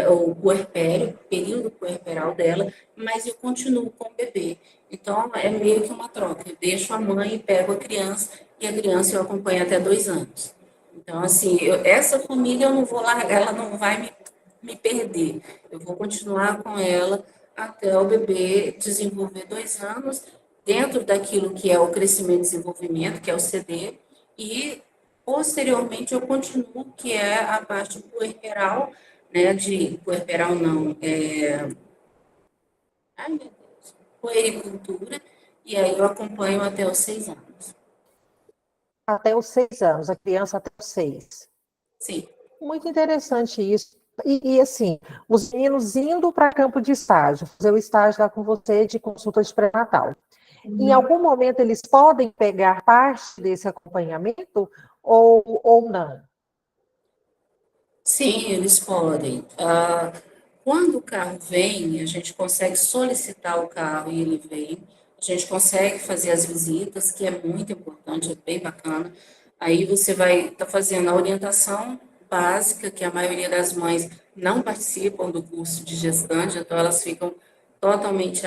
o puerpério, o período puerperal dela, mas eu continuo com o bebê. Então, é meio que uma troca. Eu deixo a mãe e pego a criança, e a criança eu acompanho até 2 anos. Então, assim, essa família eu não vou largar, ela não vai me perder. Eu vou continuar com ela até o bebê desenvolver 2 anos, dentro daquilo que é o crescimento e desenvolvimento, que é o CD, e posteriormente eu continuo, que é a parte puerperal, né, de puerperal não, ai meu Deus, puericultura, e aí eu acompanho até os 6 anos. Até os 6 anos, a criança até os 6. Sim. Muito interessante isso. Assim, os meninos indo para campo de estágio, fazer o estágio lá com você de consulta de pré-natal. Em algum momento eles podem pegar parte desse acompanhamento ou não? Sim, eles podem. Quando o carro vem, a gente consegue solicitar o carro e ele vem. A gente consegue fazer as visitas, que é muito importante, é bem bacana. Aí você vai estar fazendo a orientação básica, que a maioria das mães não participam do curso de gestante, então elas ficam totalmente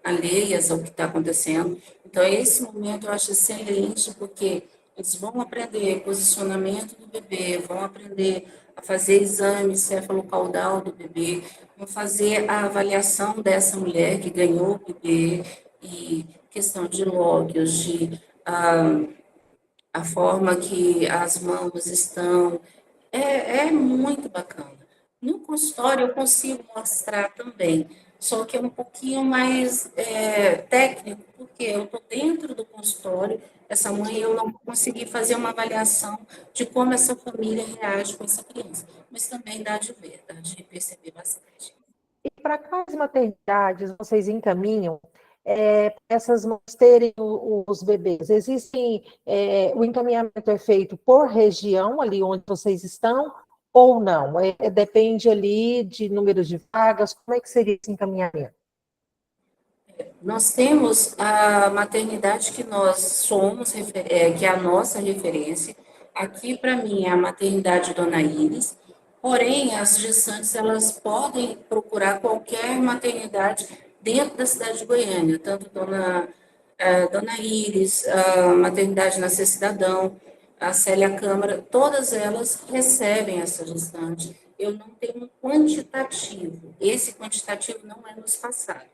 alheias ao que está acontecendo. Então, esse momento eu acho excelente, porque eles vão aprender posicionamento do bebê, vão aprender a fazer exame cefalocaudal do bebê, vão fazer a avaliação dessa mulher que ganhou o bebê, e questão de lóquios, de a forma que as mãos estão, é muito bacana. No consultório eu consigo mostrar também, só que é um pouquinho mais técnico, porque eu estou dentro do consultório, essa mãe eu não consegui fazer uma avaliação de como essa família reage com essa criança, mas também dá de ver, dá de perceber bastante. E para quais maternidades vocês encaminham essas mães terem os bebês? Existem, o encaminhamento é feito por região, ali onde vocês estão, ou não? Depende ali de número de vagas, como é que seria esse encaminhamento? Nós temos a maternidade que nós somos, que é a nossa referência. Aqui, para mim, é a maternidade Dona Iris. Porém, as gestantes, elas podem procurar qualquer maternidade dentro da cidade de Goiânia, tanto Dona Iris, a maternidade Nascer Cidadão, a Célia Câmara, todas elas recebem essa gestante. Eu não tenho um quantitativo. Esse quantitativo não é nos passado.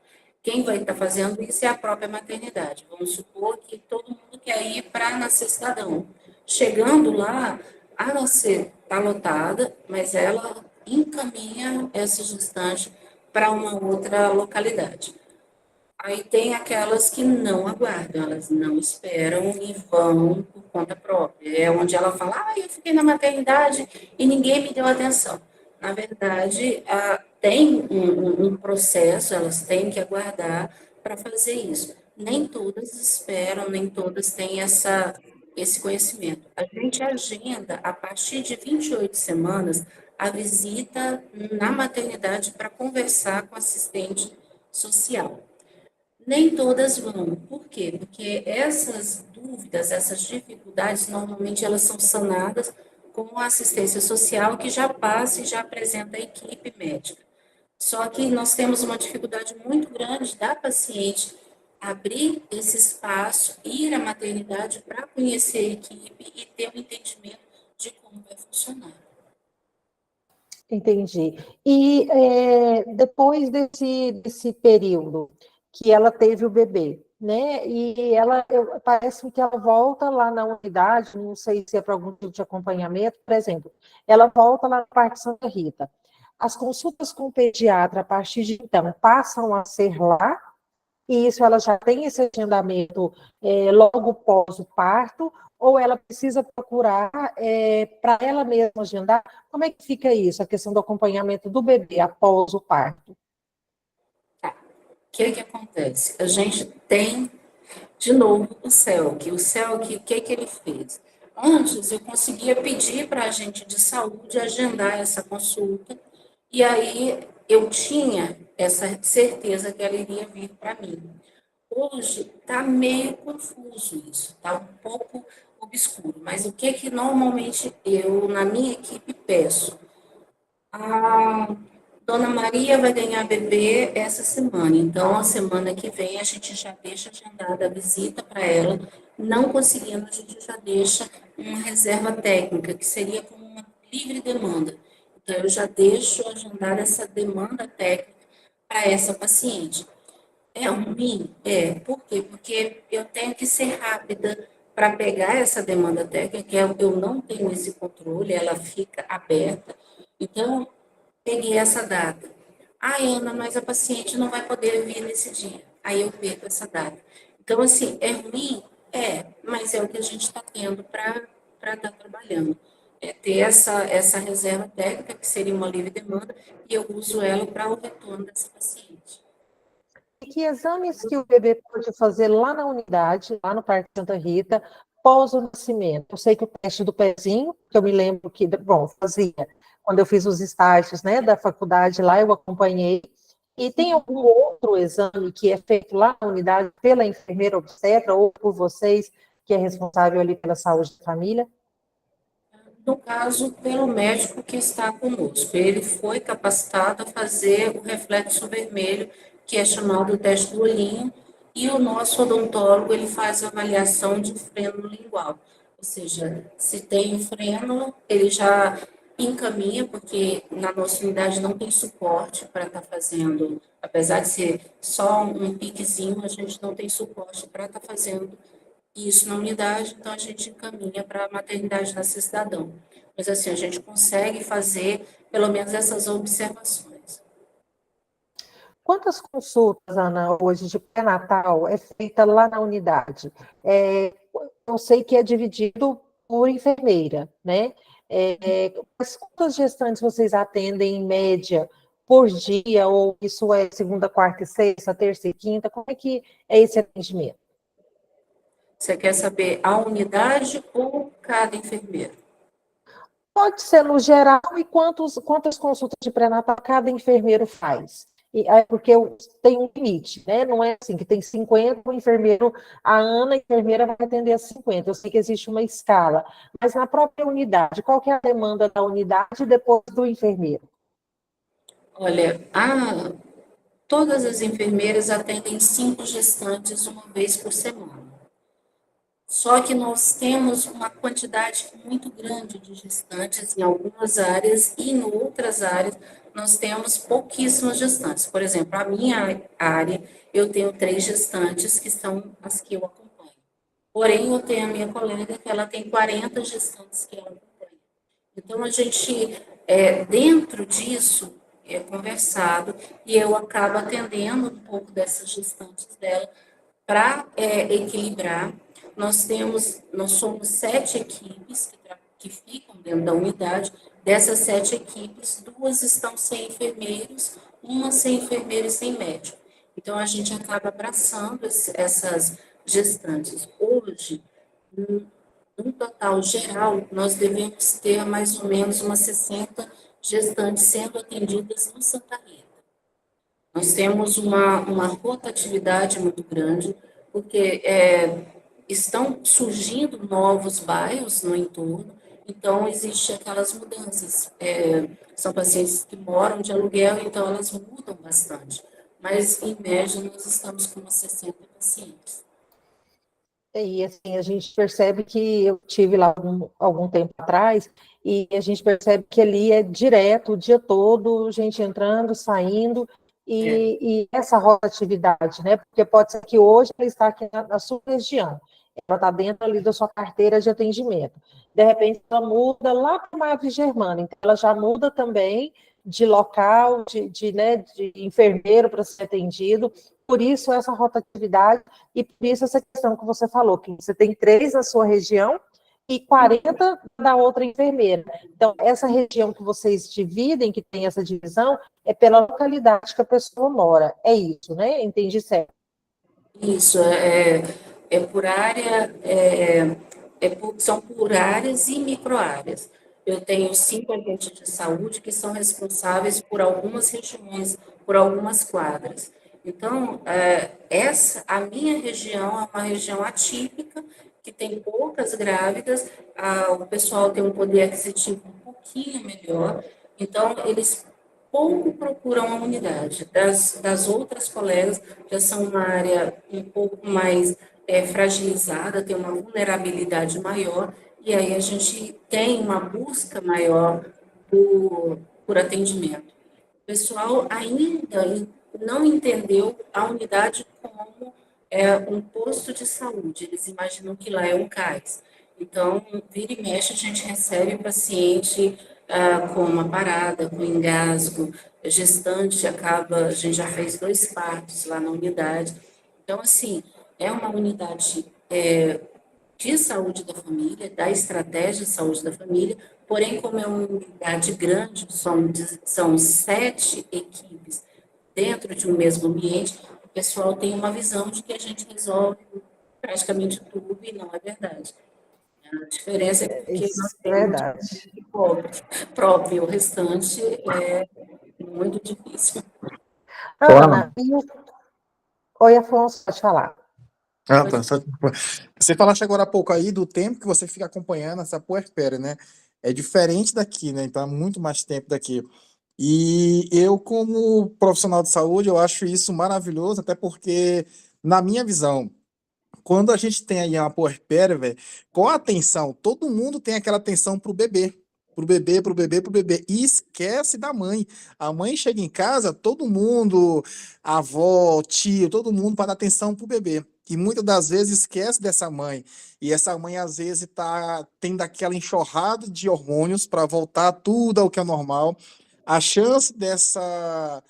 Quem vai estar fazendo isso é a própria maternidade. Vamos supor que todo mundo quer ir para Nascer Cidadão. Chegando lá, a Nascer está lotada, mas ela encaminha essa gestante para uma outra localidade. Aí tem aquelas que não aguardam, elas não esperam e vão por conta própria. É onde ela fala, eu fiquei na maternidade e ninguém me deu atenção. Na verdade, tem um processo, elas têm que aguardar para fazer isso. Nem todas esperam, nem todas têm esse conhecimento. A gente agenda, a partir de 28 semanas, a visita na maternidade para conversar com a assistente social. Nem todas vão. Por quê? Porque essas dúvidas, essas dificuldades, normalmente elas são sanadas com a assistência social que já passa e já apresenta a equipe médica. Só que nós temos uma dificuldade muito grande da paciente abrir esse espaço, ir à maternidade para conhecer a equipe e ter um entendimento de como vai funcionar. Entendi. E depois desse período que ela teve o bebê, né? E parece que ela volta lá na unidade, não sei se é para algum tipo de acompanhamento, por exemplo, ela volta lá na parte de Santa Rita. As consultas com o pediatra, a partir de então, passam a ser lá, e isso ela já tem esse agendamento logo pós o parto, ou ela precisa procurar para ela mesma agendar? Como é que fica isso, a questão do acompanhamento do bebê após o parto? O que acontece? A gente tem, de novo, o CELC. O CELC, o que ele fez? Antes, eu conseguia pedir para a agente de saúde agendar essa consulta, e aí eu tinha essa certeza que ela iria vir para mim. Hoje está meio confuso isso, está um pouco obscuro, mas o que normalmente eu, na minha equipe, peço? A Dona Maria vai ganhar bebê essa semana, então a semana que vem a gente já deixa agendada a visita para ela. Não conseguindo, a gente já deixa uma reserva técnica, que seria como uma livre demanda. Então, eu já deixo agendada essa demanda técnica para essa paciente. É ruim? É. Por quê? Porque eu tenho que ser rápida para pegar essa demanda técnica, eu não tenho esse controle, ela fica aberta. Então, peguei essa data. Ana, mas a paciente não vai poder vir nesse dia. Aí eu perco essa data. Então, assim, é ruim? É, mas é o que a gente está tendo para estar trabalhando. É ter essa reserva técnica, que seria uma livre demanda, e eu uso ela para o retorno dessa paciente. E que exames que o bebê pode fazer lá na unidade, lá no Parque Santa Rita, pós o nascimento? Eu sei que o teste do pezinho, que eu me lembro que, bom, fazia quando eu fiz os estágios, né, da faculdade lá, eu acompanhei. E tem algum outro exame que é feito lá na unidade pela enfermeira obstetra ou por vocês, que é responsável ali pela saúde da família? No caso, pelo médico que está conosco. Ele foi capacitado a fazer o reflexo vermelho, que é chamado teste do olhinho, e o nosso odontólogo, ele faz a avaliação de freno lingual. Ou seja, se tem freno, ele já encaminha, porque na nossa unidade não tem suporte para estar fazendo, apesar de ser só um piquezinho, a gente não tem suporte para estar fazendo isso na unidade, então a gente encaminha para a maternidade Nascer Cidadão. Mas assim, a gente consegue fazer pelo menos essas observações. Quantas consultas, Ana, hoje de pré-natal é feita lá na unidade? Eu sei que é dividido por enfermeira, né? Mas quantas gestantes vocês atendem em média por dia? Ou isso é segunda, quarta e sexta, terça e quinta? Como é que é esse atendimento? Você quer saber a unidade ou cada enfermeiro? Pode ser no geral e quantas consultas de pré-natal cada enfermeiro faz. Porque tem um limite, né? Não é assim que tem 50, o enfermeiro, a Ana, a enfermeira, vai atender a 50. Eu sei que existe uma escala, mas na própria unidade, qual que é a demanda da unidade depois do enfermeiro? Olha, todas as enfermeiras atendem 5 gestantes uma vez por semana. Só que nós temos uma quantidade muito grande de gestantes em algumas áreas e em outras áreas nós temos pouquíssimas gestantes. Por exemplo, a minha área, eu tenho 3 gestantes que são as que eu acompanho. Porém, eu tenho a minha colega que ela tem 40 gestantes que ela acompanha. Então, a gente, dentro disso, é conversado e eu acabo atendendo um pouco dessas gestantes dela para equilibrar. Nós somos 7 equipes que ficam dentro da unidade. Dessas 7 equipes, 2 estão sem enfermeiros, uma sem enfermeiro e sem médico. Então, a gente acaba abraçando essas gestantes. Hoje, no total geral, nós devemos ter mais ou menos umas 60 gestantes sendo atendidas no Santa Rita. Nós temos uma rotatividade muito grande, porque estão surgindo novos bairros no entorno, então existe aquelas mudanças. São pacientes que moram de aluguel, então elas mudam bastante. Mas, em média, nós estamos com umas 60 pacientes. E assim, a gente percebe que eu tive lá algum tempo atrás, e a gente percebe que ali é direto, o dia todo, gente entrando, saindo, e essa rotatividade, né? Porque pode ser que hoje ela está aqui na sua região, ela está dentro ali da sua carteira de atendimento. De repente, ela muda lá para a Madre Germana, então ela já muda também de local, né, de enfermeiro para ser atendido, por isso essa rotatividade e por isso essa questão que você falou, que você tem 3 na sua região e 40 da outra enfermeira. Então, essa região que vocês dividem, que tem essa divisão, é pela localidade que a pessoa mora. É isso, né? Entendi certo. Isso, por área, são por áreas e microáreas. Eu tenho 5 agentes de saúde que são responsáveis por algumas regiões, por algumas quadras. Então, a minha região é uma região atípica, que tem poucas grávidas, o pessoal tem um poder aquisitivo um pouquinho melhor, então, eles pouco procuram a unidade. Das outras colegas, já são uma área um pouco mais fragilizada, tem uma vulnerabilidade maior, e aí a gente tem uma busca maior por atendimento. O pessoal ainda não entendeu a unidade como um posto de saúde, eles imaginam que lá é um CAIS. Então, vira e mexe, a gente recebe paciente com uma parada, com engasgo, gestante a gente já fez 2 partos lá na unidade. Então, assim, é uma unidade de saúde da família, da estratégia de saúde da família, porém, como é uma unidade grande, são 7 equipes dentro de um mesmo ambiente, o pessoal tem uma visão de que a gente resolve praticamente tudo e não é verdade. A diferença é porque Isso nós é temos verdade. próprio, o restante é muito difícil. Ana, oi, Afonso, pode falar. Tá. Você falaste agora há pouco aí do tempo que você fica acompanhando essa puerpéria, né? É diferente daqui, né? Então é muito mais tempo daqui. E eu, como profissional de saúde, eu acho isso maravilhoso, até porque, na minha visão, quando a gente tem aí uma puerpéria, velho, com a atenção, todo mundo tem aquela atenção pro bebê. Pro bebê, pro bebê, pro bebê. E esquece da mãe. A mãe chega em casa, todo mundo, a avó, tio, todo mundo para dar atenção pro bebê. E muitas das vezes esquece dessa mãe. E essa mãe, às vezes, tá tendo aquela enxurrada de hormônios para voltar tudo ao que é normal. A chance dessa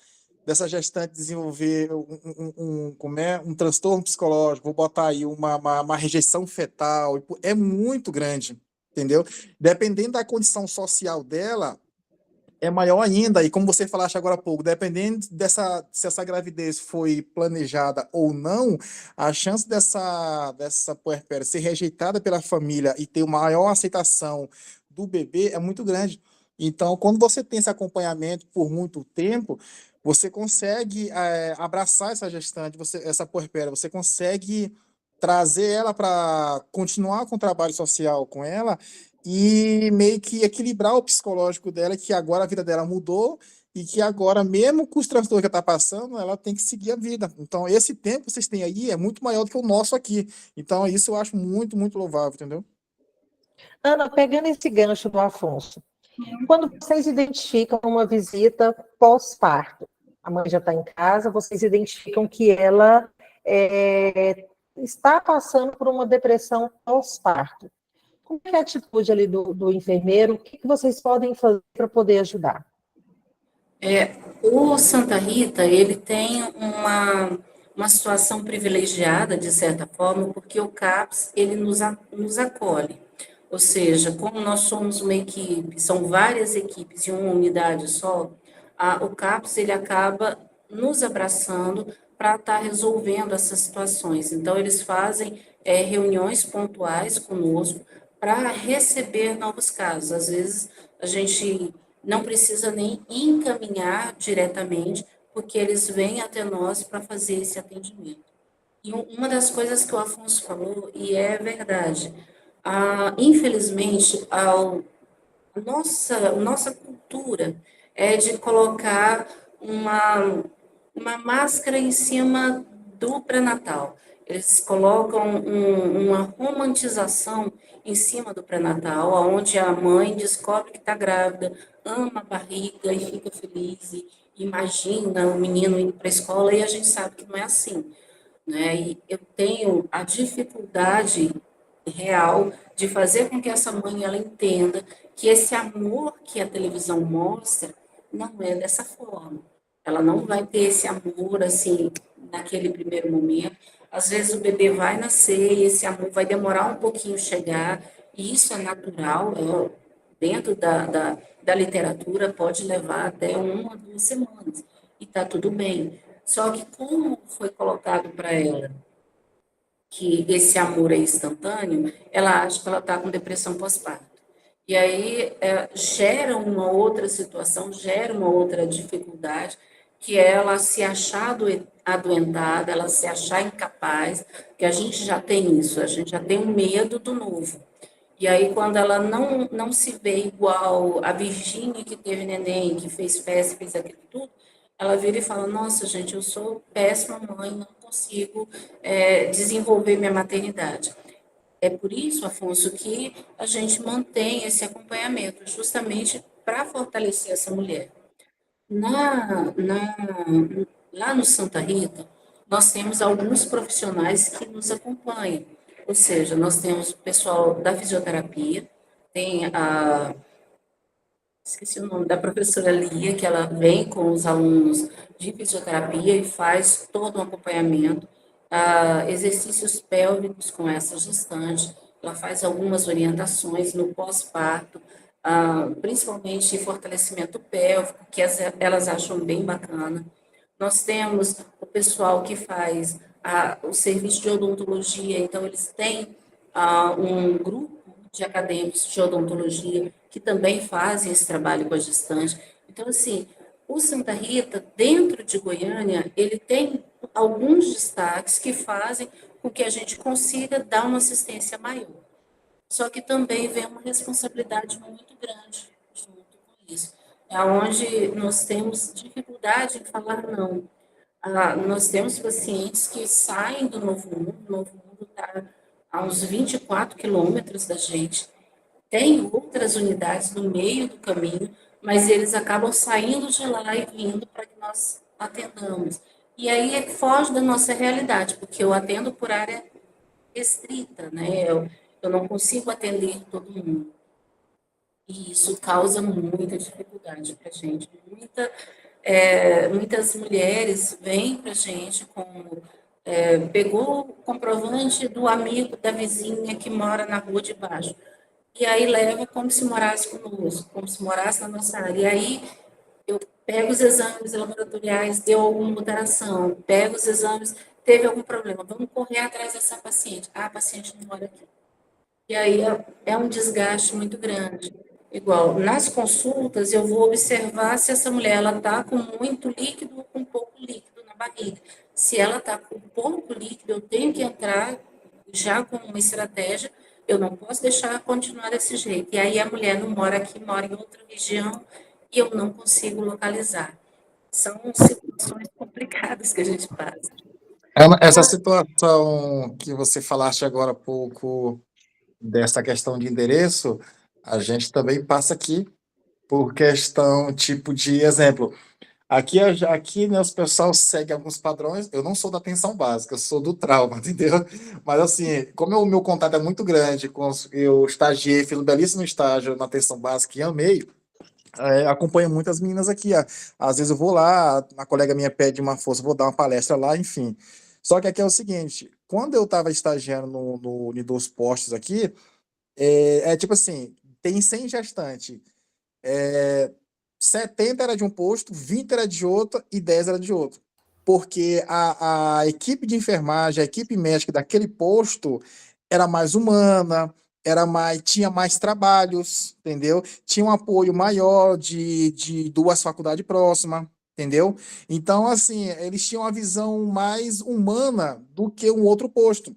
gestante desenvolver um transtorno psicológico, vou botar aí uma rejeição fetal, é muito grande, entendeu? Dependendo da condição social dela, é maior ainda, e como você falaste agora há pouco, dependendo se essa gravidez foi planejada ou não, a chance dessa puerpéria ser rejeitada pela família e ter uma maior aceitação do bebê é muito grande. Então, quando você tem esse acompanhamento por muito tempo, você consegue abraçar essa gestante, essa puerpéria, você consegue trazer ela para continuar com o trabalho social com ela e meio que equilibrar o psicológico dela, que agora a vida dela mudou e que agora, mesmo com os transtornos que ela está passando, ela tem que seguir a vida. Então, esse tempo que vocês têm aí é muito maior do que o nosso aqui. Então, isso eu acho muito, muito louvável, entendeu? Ana, pegando esse gancho do Afonso, quando vocês identificam uma visita pós-parto, a mãe já está em casa, vocês identificam que ela está passando por uma depressão pós-parto. Como é a atitude ali do enfermeiro? O que vocês podem fazer para poder ajudar? O Santa Rita, ele tem uma situação privilegiada, de certa forma, porque o CAPS, ele nos acolhe. Ou seja, como nós somos uma equipe, são várias equipes em uma unidade só, o CAPS, ele acaba nos abraçando para estar resolvendo essas situações. Então, eles fazem reuniões pontuais conosco para receber novos casos. Às vezes, a gente não precisa nem encaminhar diretamente, porque eles vêm até nós para fazer esse atendimento. E uma das coisas que o Afonso falou, e é verdade, infelizmente, nossa cultura é de colocar uma máscara em cima do pré-natal. Eles colocam uma romantização em cima do pré-natal, onde a mãe descobre que está grávida, ama a barriga e fica feliz, e imagina o menino indo para a escola, e a gente sabe que não é assim, né? E eu tenho a dificuldade real de fazer com que essa mãe ela entenda que esse amor que a televisão mostra não é dessa forma. Ela não vai ter esse amor assim naquele primeiro momento. Às vezes o bebê vai nascer e esse amor vai demorar um pouquinho chegar, e isso é natural, dentro da literatura pode levar até 1 a 2 semanas, e está tudo bem. Só que como foi colocado para ela que esse amor é instantâneo, ela acha que ela está com depressão pós-parto. E aí gera uma outra situação, gera uma outra dificuldade, que é ela se achar adoentada, ela se achar incapaz, que a gente já tem isso, a gente já tem um medo do novo. E aí, quando ela não se vê igual a Virgínia que teve neném, que fez festa, fez aquilo tudo, ela vira e fala, nossa, gente, eu sou péssima mãe, não consigo desenvolver minha maternidade. É por isso, Afonso, que a gente mantém esse acompanhamento, justamente para fortalecer essa mulher. Lá no Santa Rita, nós temos alguns profissionais que nos acompanham. Ou seja, nós temos o pessoal da fisioterapia, tem esqueci o nome da professora Lia, que ela vem com os alunos de fisioterapia e faz todo um acompanhamento, exercícios pélvicos com essa gestante, ela faz algumas orientações no pós-parto, principalmente fortalecimento pélvico, que elas acham bem bacana. Nós temos o pessoal que faz o serviço de odontologia, então eles têm um grupo de acadêmicos de odontologia que também fazem esse trabalho com a gestante. Então, assim, o Santa Rita, dentro de Goiânia, ele tem alguns destaques que fazem com que a gente consiga dar uma assistência maior. Só que também vem uma responsabilidade muito grande junto com isso. É onde nós temos dificuldade em falar não. Nós temos pacientes que saem do o Novo Mundo está a uns 24 quilômetros da gente, tem outras unidades no meio do caminho, mas eles acabam saindo de lá e vindo para que nós atendamos. E aí foge da nossa realidade, porque eu atendo por área restrita, né? Eu não consigo atender todo mundo. E isso causa muita dificuldade para a gente. Muitas mulheres vêm para a gente com pegou o comprovante do amigo da vizinha que mora na rua de baixo. E aí leva como se morasse conosco, como se morasse na nossa área. E aí eu pego os exames laboratoriais, deu alguma alteração, pego os exames, teve algum problema, vamos correr atrás dessa paciente. A paciente não mora aqui. E aí é um desgaste muito grande. Igual, nas consultas, eu vou observar se essa mulher ela está com muito líquido ou com pouco líquido na barriga. Se ela está com pouco líquido, eu tenho que entrar já com uma estratégia, eu não posso deixar continuar desse jeito. E aí a mulher não mora aqui, mora em outra região e eu não consigo localizar. São situações complicadas que a gente passa. Essa situação que você falaste agora há pouco, dessa questão de endereço, a gente também passa aqui por questão, tipo de exemplo. Aqui, né, os pessoal segue alguns padrões. Eu não sou da atenção básica, eu sou do trauma, entendeu? Mas assim, como o meu contato é muito grande, eu estagiei, fiz um belíssimo estágio na atenção básica e amei, acompanho muitas meninas aqui. Às vezes eu vou lá, a colega minha pede uma força, vou dar uma palestra lá, enfim. Só que aqui é o seguinte, quando eu estava estagiando no dos postos aqui, tipo assim, tem 100 gestantes. É, 70 era de um posto, 20 era de outro e 10 era de outro. Porque a equipe de enfermagem, a equipe médica daquele posto era mais humana, tinha mais trabalhos, entendeu? Tinha um apoio maior de duas faculdades próximas, entendeu? Então, assim, eles tinham uma visão mais humana do que um outro posto.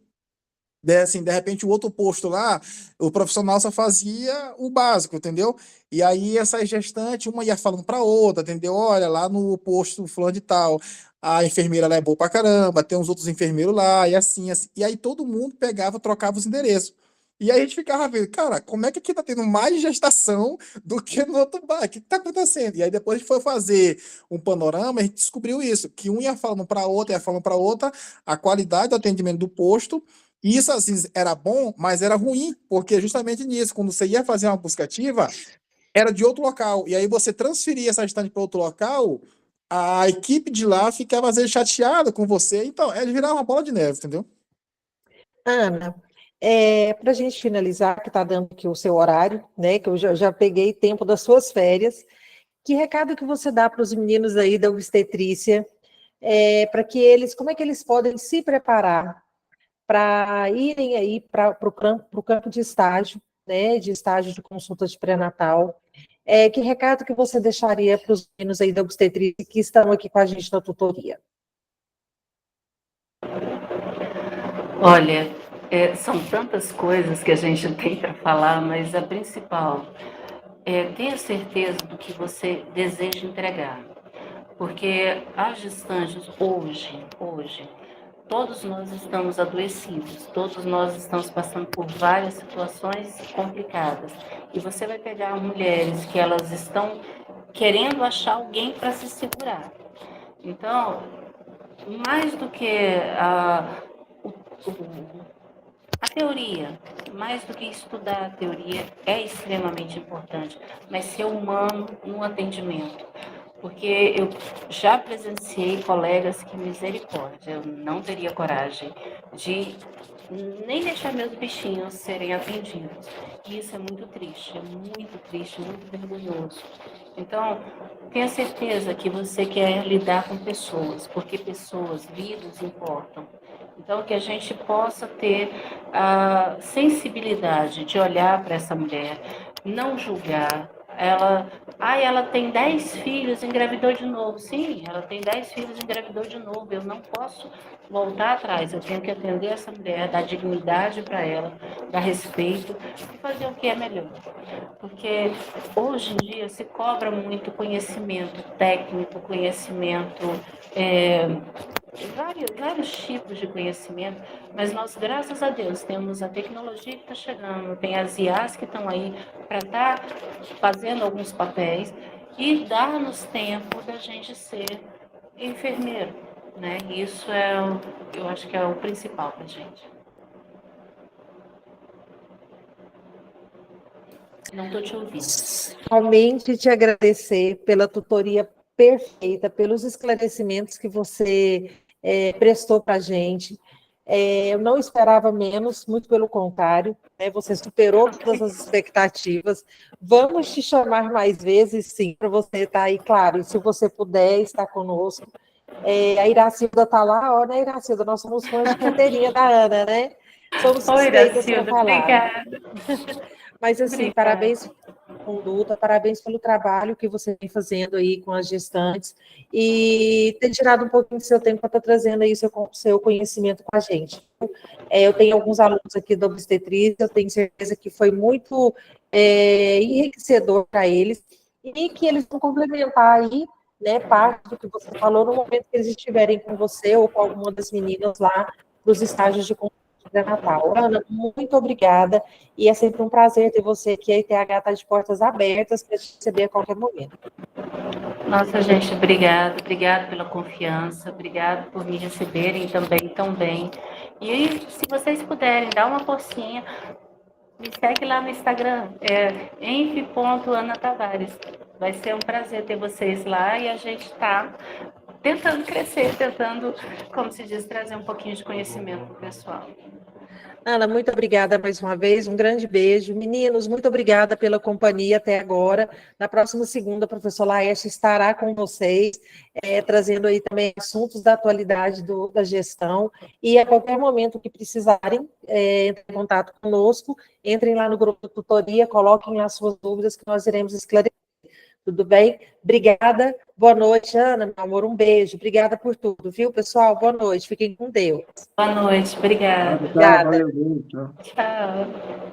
Assim, de repente, o outro posto lá, o profissional só fazia o básico, entendeu? E aí, essa gestante, uma ia falando para outra, entendeu? Olha, lá no posto fulano de tal, a enfermeira lá é boa pra caramba, tem uns outros enfermeiros lá, e assim, assim. E aí, todo mundo pegava, trocava os endereços. E aí, a gente ficava vendo, cara, como é que aqui tá tendo mais gestação do que no outro bairro? O que tá acontecendo? E aí, depois a gente foi fazer um panorama, a gente descobriu isso, que um ia falando para outra, ia falando para outra, a qualidade do atendimento do posto. E isso, às vezes, era bom, mas era ruim, porque justamente nisso, quando você ia fazer uma busca ativa, era de outro local. E aí você transferia essa gestante para outro local, a equipe de lá ficava, às vezes, chateada com você. Então, virava uma bola de neve, entendeu? Ana, para a gente finalizar, que está dando aqui o seu horário, né? Que eu já peguei tempo das suas férias. Que recado que você dá para os meninos aí da obstetrícia, para que eles, como é que eles podem se preparar para irem aí para o campo de estágio, né? De estágio de consulta de pré-natal? Que recado que você deixaria para os meninos aí da obstetrícia que estão aqui com a gente na tutoria? Olha, são tantas coisas que a gente tem para falar, mas a principal é ter certeza do que você deseja entregar. Porque as gestantes hoje, todos nós estamos adoecidos, todos nós estamos passando por várias situações complicadas. E você vai pegar mulheres que elas estão querendo achar alguém para se segurar. Então, mais do que a teoria, mais do que estudar a teoria, é extremamente importante, mas ser humano no atendimento. Porque eu já presenciei colegas que, misericórdia, eu não teria coragem de nem deixar meus bichinhos serem atendidos. E isso é muito triste, muito vergonhoso. Então, tenha certeza que você quer lidar com pessoas, porque pessoas, vidas importam. Então, que a gente possa ter a sensibilidade de olhar para essa mulher, não julgar. Ela tem 10 filhos, engravidou de novo. Sim, ela tem 10 filhos, engravidou de novo. Eu não posso voltar atrás. Eu tenho que atender essa mulher, dar dignidade para ela, dar respeito e fazer o que é melhor. Porque hoje em dia se cobra muito conhecimento técnico, conhecimento, vários tipos de conhecimento, mas nós, graças a Deus, temos a tecnologia que está chegando, tem as IAs que estão aí para estar fazendo alguns papéis e dar-nos tempo da gente ser enfermeiro, né? Isso eu acho que é o principal para a gente. Não estou te ouvindo. Somente te agradecer pela tutoria perfeita, pelos esclarecimentos que você prestou para a gente. Eu não esperava menos, muito pelo contrário, né? Você superou todas as expectativas. Vamos te chamar mais vezes, sim, para você estar aí, claro, e se você puder estar conosco. A Iracilda está lá, ó, né, Iracilda? Nós somos fãs de carteirinha da Ana, né? Somos Oi, suspeitas para Iracilda, falar. obrigada. Mas, assim, Obrigada. parabéns pela conduta, parabéns pelo trabalho que você vem fazendo aí com as gestantes e ter tirado um pouquinho do seu tempo para estar trazendo aí seu conhecimento com a gente. Eu tenho alguns alunos aqui da obstetrícia, eu tenho certeza que foi muito enriquecedor para eles e que eles vão complementar aí, né, parte do que você falou no momento que eles estiverem com você ou com alguma das meninas lá nos estágios de pré-natal. Ana, muito obrigada e é sempre um prazer ter você aqui. A ITH está de portas abertas para te receber a qualquer momento. Nossa, gente, obrigado pela confiança, obrigado por me receberem também tão bem. E se vocês puderem, dar uma forcinha, me segue lá no Instagram, enf.ana.tavares. Vai ser um prazer ter vocês lá e a gente está tentando crescer, tentando, como se diz, trazer um pouquinho de conhecimento para o pessoal. Ana, muito obrigada mais uma vez, um grande beijo. Meninos, muito obrigada pela companhia até agora. Na próxima segunda, a professora Laerte estará com vocês, trazendo aí também assuntos da atualidade da gestão, e a qualquer momento que precisarem, entre em contato conosco, entrem lá no grupo de tutoria, coloquem lá suas dúvidas que nós iremos esclarecer. Tudo bem? Obrigada. Boa noite, Ana, meu amor. Um beijo. Obrigada por tudo, viu, pessoal? Boa noite. Fiquem com Deus. Boa noite, obrigada. Obrigada. Valeu, tchau. Tchau.